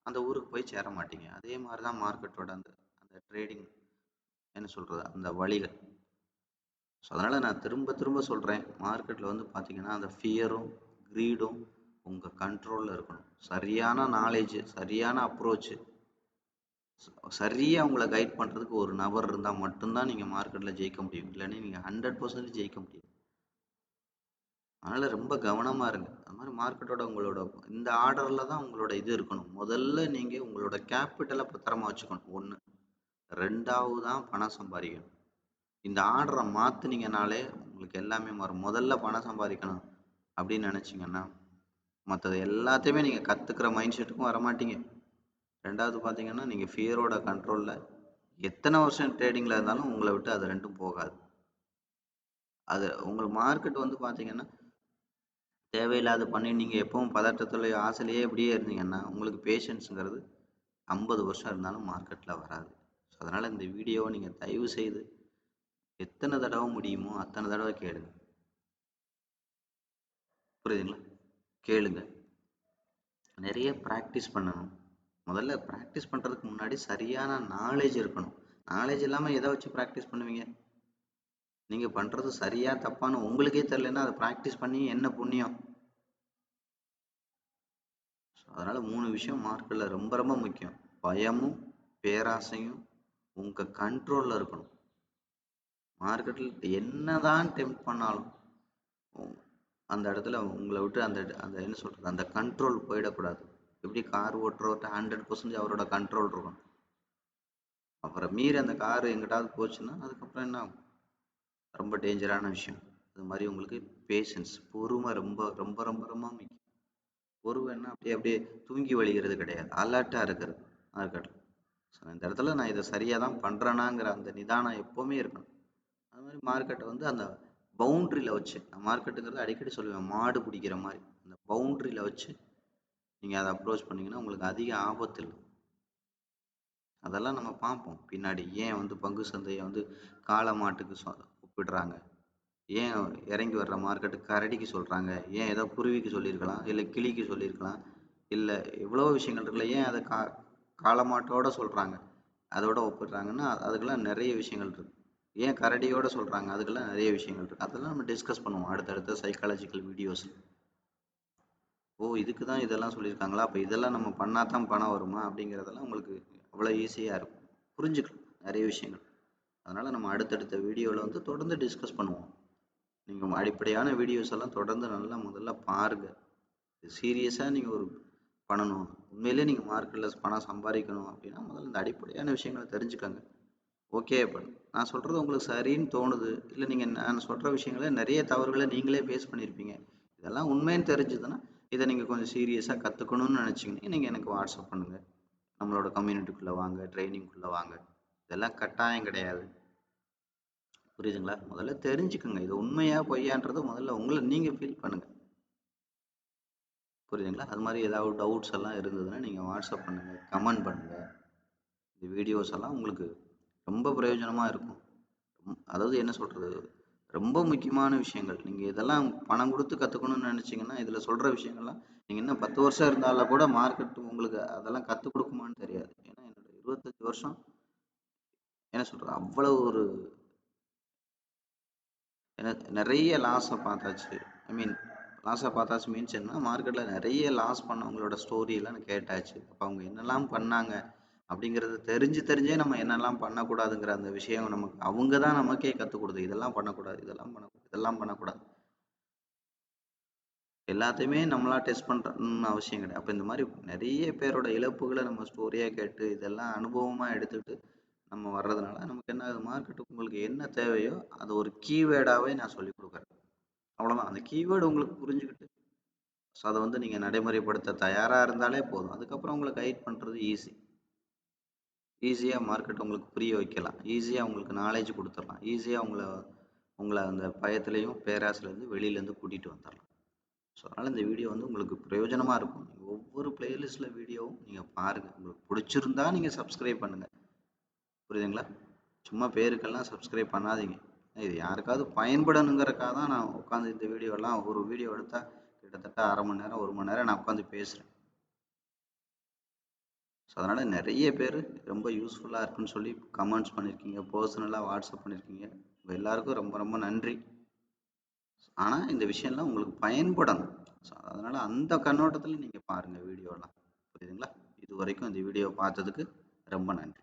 அந்த ஊருக்கு போய் சேர மாட்டீங்க. அதே மாதிரி தான் மார்க்கெட்டோட அந்த அந்த ட்ரேடிங் என்ன சொல்கிறது, அந்த வழிகள். ஸோ அதனால் நான் திரும்ப திரும்ப சொல்கிறேன், மார்க்கெட்டில் வந்து பார்த்தீங்கன்னா அந்த ஃபியரும் க்ரீடும் உங்கள் கண்ட்ரோலில் இருக்கணும். சரியான நாலேஜு, சரியான அப்ரோச்சு, சரியாக உங்களை கைட் பண்ணுறதுக்கு ஒரு நபர் இருந்தால் மட்டும்தான் நீங்கள் மார்க்கெட்டில் ஜெயிக்க முடியும். இல்லைன்னா நீங்கள் 100% ஜெயிக்க முடியும். அதனால் ரொம்ப கவனமாக இருங்க. அது மாதிரி மார்க்கெட்டோட உங்களோட இந்த ஆர்டரில் தான் உங்களோட இது இருக்கணும். முதல்ல நீங்கள் உங்களோட கேபிட்டலை பத்திரமா வச்சுக்கணும், 1. 2வது தான் பணம் சம்பாதிக்கணும். இந்த ஆர்டரை மாற்றினீங்கனாலே உங்களுக்கு எல்லாமே மாறும். முதல்ல பணம் சம்பாதிக்கணும் அப்படின்னு நினச்சிங்கன்னா மற்றது எல்லாத்தையுமே நீங்கள் கற்றுக்கிற மைண்ட் செட்டுக்கும் வரமாட்டீங்க. 2வது பார்த்தீங்கன்னா நீங்கள் ஃபியரோட கண்ட்ரோலில் எத்தனை வருஷம் ட்ரேடிங்கில் இருந்தாலும் உங்களை விட்டு அது ரெண்டும் போகாது. அது உங்களுக்கு மார்க்கெட் வந்து பார்த்தீங்கன்னா தேவையில்லாத பண்ணி நீங்கள் எப்பவும் பதட்டத்தில் ஆசையிலேயே இப்படியே இருந்தீங்கன்னா உங்களுக்கு பேஷன்ஸுங்கிறது 50 வருஷம் இருந்தாலும் மார்க்கெட்டில் வராது. ஸோ அதனால் இந்த வீடியோவை நீங்கள் தயவு செய்து எத்தனை தடவை முடியுமோ அத்தனை தடவை கேளுங்க. புரியுதுங்களா? கேளுங்க. நிறைய ப்ராக்டிஸ் பண்ணணும். முதல்ல ப்ராக்டிஸ் பண்ணுறதுக்கு முன்னாடி சரியான நாலேஜ் இருக்கணும். நாலேஜ் இல்லாமல் எதை வச்சு ப்ராக்டிஸ் பண்ணுவீங்க? நீங்கள் பண்ணுறது சரியா தப்பான்னு உங்களுக்கே தெரியலன்னா அதை ப்ராக்டிஸ் பண்ணி என்ன புண்ணியம்? அதனால் 3 விஷயம் மார்க்கெட்டில் ரொம்ப ரொம்ப முக்கியம். பயமும் பேராசையும் உங்கள் கண்ட்ரோலில் இருக்கணும். மார்க்கெட்டில் என்ன தான் டெம்ப்ட் பண்ணாலும் அந்த இடத்துல உங்களை விட்டு அந்த அந்த என்ன சொல்கிறது, அந்த கண்ட்ரோல் போயிடக்கூடாது. எப்படி கார் ஓட்டுறவர்கிட்ட 100% அவரோட கண்ட்ரோல் இருக்கும். அப்புறம் மீறி அந்த கார் எங்கிட்டாவது போச்சுன்னா அதுக்கப்புறம் என்ன ஆகும்? ரொம்ப டேஞ்சரான விஷயம். அது மாதிரி உங்களுக்கு பேஷன்ஸ், பொறுமை ரொம்ப ரொம்ப ரொம்ப ரொம்ப முக்கியம். பொறுமைன்னா அப்படியே அப்படியே தூங்கி வழிகிறது கிடையாது, அலர்ட்டாக இருக்கிறது மார்க்கெட்டில். ஸோ இந்த இடத்துல நான் இதை சரியாக தான் பண்ணுறேனாங்கிற அந்த நிதானம் எப்போவுமே இருக்கணும். அது மாதிரி மார்க்கெட்டை வந்து அந்த பவுண்ட்ரியில் வச்சு, நான் மார்க்கெட்டுங்கிறது அடிக்கடி சொல்லுவேன், மாடு பிடிக்கிற மாதிரி அந்த பவுண்ட்ரியில் வச்சு நீங்கள் அதை அப்ரோச் பண்ணிங்கன்னா உங்களுக்கு அதிக ஆபத்து இல்லை. அதெல்லாம் நம்ம பார்ப்போம் பின்னாடி. ஏன் வந்து பங்கு சந்தையை வந்து காளை மாட்டுக்கு ஒப்பிடுறாங்க, ஏன் இறங்கி வர்ற மார்க்கெட்டு கரடிக்கு சொல்கிறாங்க, ஏன் ஏதோ குருவிக்கு சொல்லியிருக்கலாம், இல்லை கிளிக்கு சொல்லியிருக்கலாம், இல்லை எவ்வளோ விஷயங்கள் இருக்குல்ல, ஏன் அதை காளமாட்டோட சொல்கிறாங்க, அதோட ஒப்பிடுறாங்கன்னா அதுக்கெல்லாம் நிறைய விஷயங்கள் இருக்குது. ஏன் கரடியோட சொல்கிறாங்க, அதுக்கெல்லாம் நிறைய விஷயங்கள் இருக்குது. அதெல்லாம் நம்ம டிஸ்கஸ் பண்ணுவோம் அடுத்தடுத்த சைக்காலஜிக்கல் வீடியோஸில். ஓ, இதுக்கு தான் இதெல்லாம் சொல்லியிருக்காங்களா, அப்போ இதெல்லாம் நம்ம பண்ணால் தான் பணம் வருமா அப்படிங்கிறதெல்லாம் உங்களுக்கு அவ்வளோ ஈஸியாக இருக்கும், புரிஞ்சுக்கலாம் நிறைய விஷயங்கள். அதனால் நம்ம அடுத்தடுத்த வீடியோவில் வந்து தொடர்ந்து டிஸ்கஸ் பண்ணுவோம். நீங்கள் அடிப்படையான வீடியோஸ் எல்லாம் தொடர்ந்து நல்லா முதல்ல பாருங்கள். சீரியஸாக நீங்கள் ஒரு பண்ணணும், உண்மையிலே நீங்கள் மார்க்கெட்டில் பணம் சம்பாதிக்கணும் அப்படின்னா முதல்ல இந்த அடிப்படையான விஷயங்களை தெரிஞ்சுக்கோங்க. ஓகே, இப்போ நான் சொல்கிறது உங்களுக்கு சரின்னு தோணுது, இல்லை நீங்கள் நான் சொல்கிற விஷயங்களை நிறைய தவறுகளை நீங்களே ஃபேஸ் பண்ணியிருப்பீங்க, இதெல்லாம் உண்மைன்னு தெரிஞ்சுதுன்னா இதை நீங்கள் கொஞ்சம் சீரியஸாக கற்றுக்கணும்னு நினச்சிங்கன்னா நீங்கள் எனக்கு வாட்ஸ்அப் பண்ணுங்கள். நம்மளோட கம்யூனிட்டிக்குள்ளே வாங்க, ட்ரைனிங்குள்ளே வாங்க. இதெல்லாம் கட்டாயம் கிடையாது, புரியுதுங்களா? முதல்ல தெரிஞ்சுக்கோங்க, இது உண்மையா பொய்யான்றது முதல்ல உங்களை நீங்கள் ஃபீல் பண்ணுங்கள், புரியுதுங்களா? அது மாதிரி ஏதாவது டவுட்ஸ் எல்லாம் இருந்ததுன்னா நீங்கள் வாட்ஸ்அப் பண்ணுங்கள், கமெண்ட் பண்ணுங்கள். இந்த வீடியோஸ் எல்லாம் உங்களுக்கு ரொம்ப பிரயோஜனமாக இருக்கும். அதாவது என்ன சொல்கிறது, ரொம்ப முக்கியமான விஷயங்கள். நீங்கள் இதெல்லாம் பணம் கொடுத்து கற்றுக்கணும்னு நினச்சிங்கன்னா இதில் சொல்கிற விஷயங்கள்லாம் நீங்கள் இன்னும் 10 வருஷம் இருந்தாலும் கூட மார்க்கெட் உங்களுக்கு அதெல்லாம் கற்றுக் கொடுக்குமான்னு தெரியாது. ஏன்னா என்னோட 25 வருஷம் என்ன சொல்கிறது, அவ்வளோ ஒரு நிறைய லாஸை பார்த்தாச்சு. ஐ மீன் லாஸை பார்த்தாச்சு மீன்ஸ் என்ன, மார்க்கெட்டில் நிறைய லாஸ் பண்ணவங்களோட ஸ்டோரியெல்லாம் நான் கேட்டாச்சு. அப்போ அவங்க என்னெல்லாம் பண்ணாங்க அப்படிங்கிறது தெரிஞ்சே நம்ம என்னெல்லாம் பண்ணக்கூடாதுங்கிற அந்த விஷயம் நமக்கு அவங்க தான் நமக்கே கற்றுக் கொடுது. இதெல்லாம் பண்ணக்கூடாது, இதெல்லாம் பண்ணக்கூடாது. எல்லாத்தையுமே நம்மளா டெஸ்ட் பண்ணுறன்னு அவசியம் கிடையாது. அப்போ இந்த மாதிரி நிறைய பேரோட இழப்புகளை நம்ம ஸ்டோரியாக கேட்டு இதெல்லாம் அனுபவமாக எடுத்துகிட்டு நம்ம வர்றதுனால நமக்கு என்ன ஆகுது, மார்க்கெட்டுக்கு உங்களுக்கு என்ன தேவையோ அது ஒரு கீவேர்டாகவே நான் சொல்லிக் கொடுக்குறேன். அவ்வளோதான். அந்த கீவேர்டு உங்களுக்கு புரிஞ்சுக்கிட்டு ஸோ அதை வந்து நீங்கள் நடைமுறைப்படுத்த தயாராக இருந்தாலே போதும். அதுக்கப்புறம் உங்களை கைட் பண்ணுறது ஈஸியாக மார்க்கெட் உங்களுக்கு புரிய வைக்கலாம், ஈஸியாக உங்களுக்கு நாலேஜ் கொடுத்துடலாம், ஈஸியாக உங்களை அந்த பயத்துலேயும் பேராசிலேருந்து வெளியிலேருந்து கூட்டிகிட்டு வந்துடலாம். ஸோ அதனால் இந்த வீடியோ வந்து உங்களுக்கு பிரயோஜனமாக இருக்கும். நீங்கள் ஒவ்வொரு பிளேலிஸ்ட்டில் வீடியோவும் நீங்கள் பாருங்கள், உங்களுக்கு பிடிச்சிருந்தா நீங்கள் சப்ஸ்கிரைப் பண்ணுங்கள், புரியுதுங்களா? சும்மா பேருக்கெல்லாம் சப்ஸ்கிரைப் பண்ணாதீங்க. இது யாருக்காவது பயன்படணுங்கிறக்காக தான் நான் உட்காந்து இந்த வீடியோலாம், ஒரு வீடியோ எடுத்தால் கிட்டத்தட்ட அரை மணி நேரம் 1 மணி நேரம் நான் உட்காந்து பேசுகிறேன். ஸோ அதனால் நிறைய பேர் ரொம்ப யூஸ்ஃபுல்லாக இருக்குன்னு சொல்லி கமெண்ட்ஸ் பண்ணியிருக்கீங்க, பர்சனலாக வாட்ஸ்அப் பண்ணியிருக்கீங்க. உங்கள் எல்லாருக்கும் ரொம்ப ரொம்ப நன்றி. ஆனால் இந்த விஷயம்லாம் உங்களுக்கு பயன்படணும். ஸோ அதனால் அந்த கண்ணோட்டத்தில் நீங்கள் பாருங்கள் வீடியோலாம், புரியுதுங்களா? இது வரைக்கும் இந்த வீடியோ பார்த்ததுக்கு ரொம்ப நன்றி.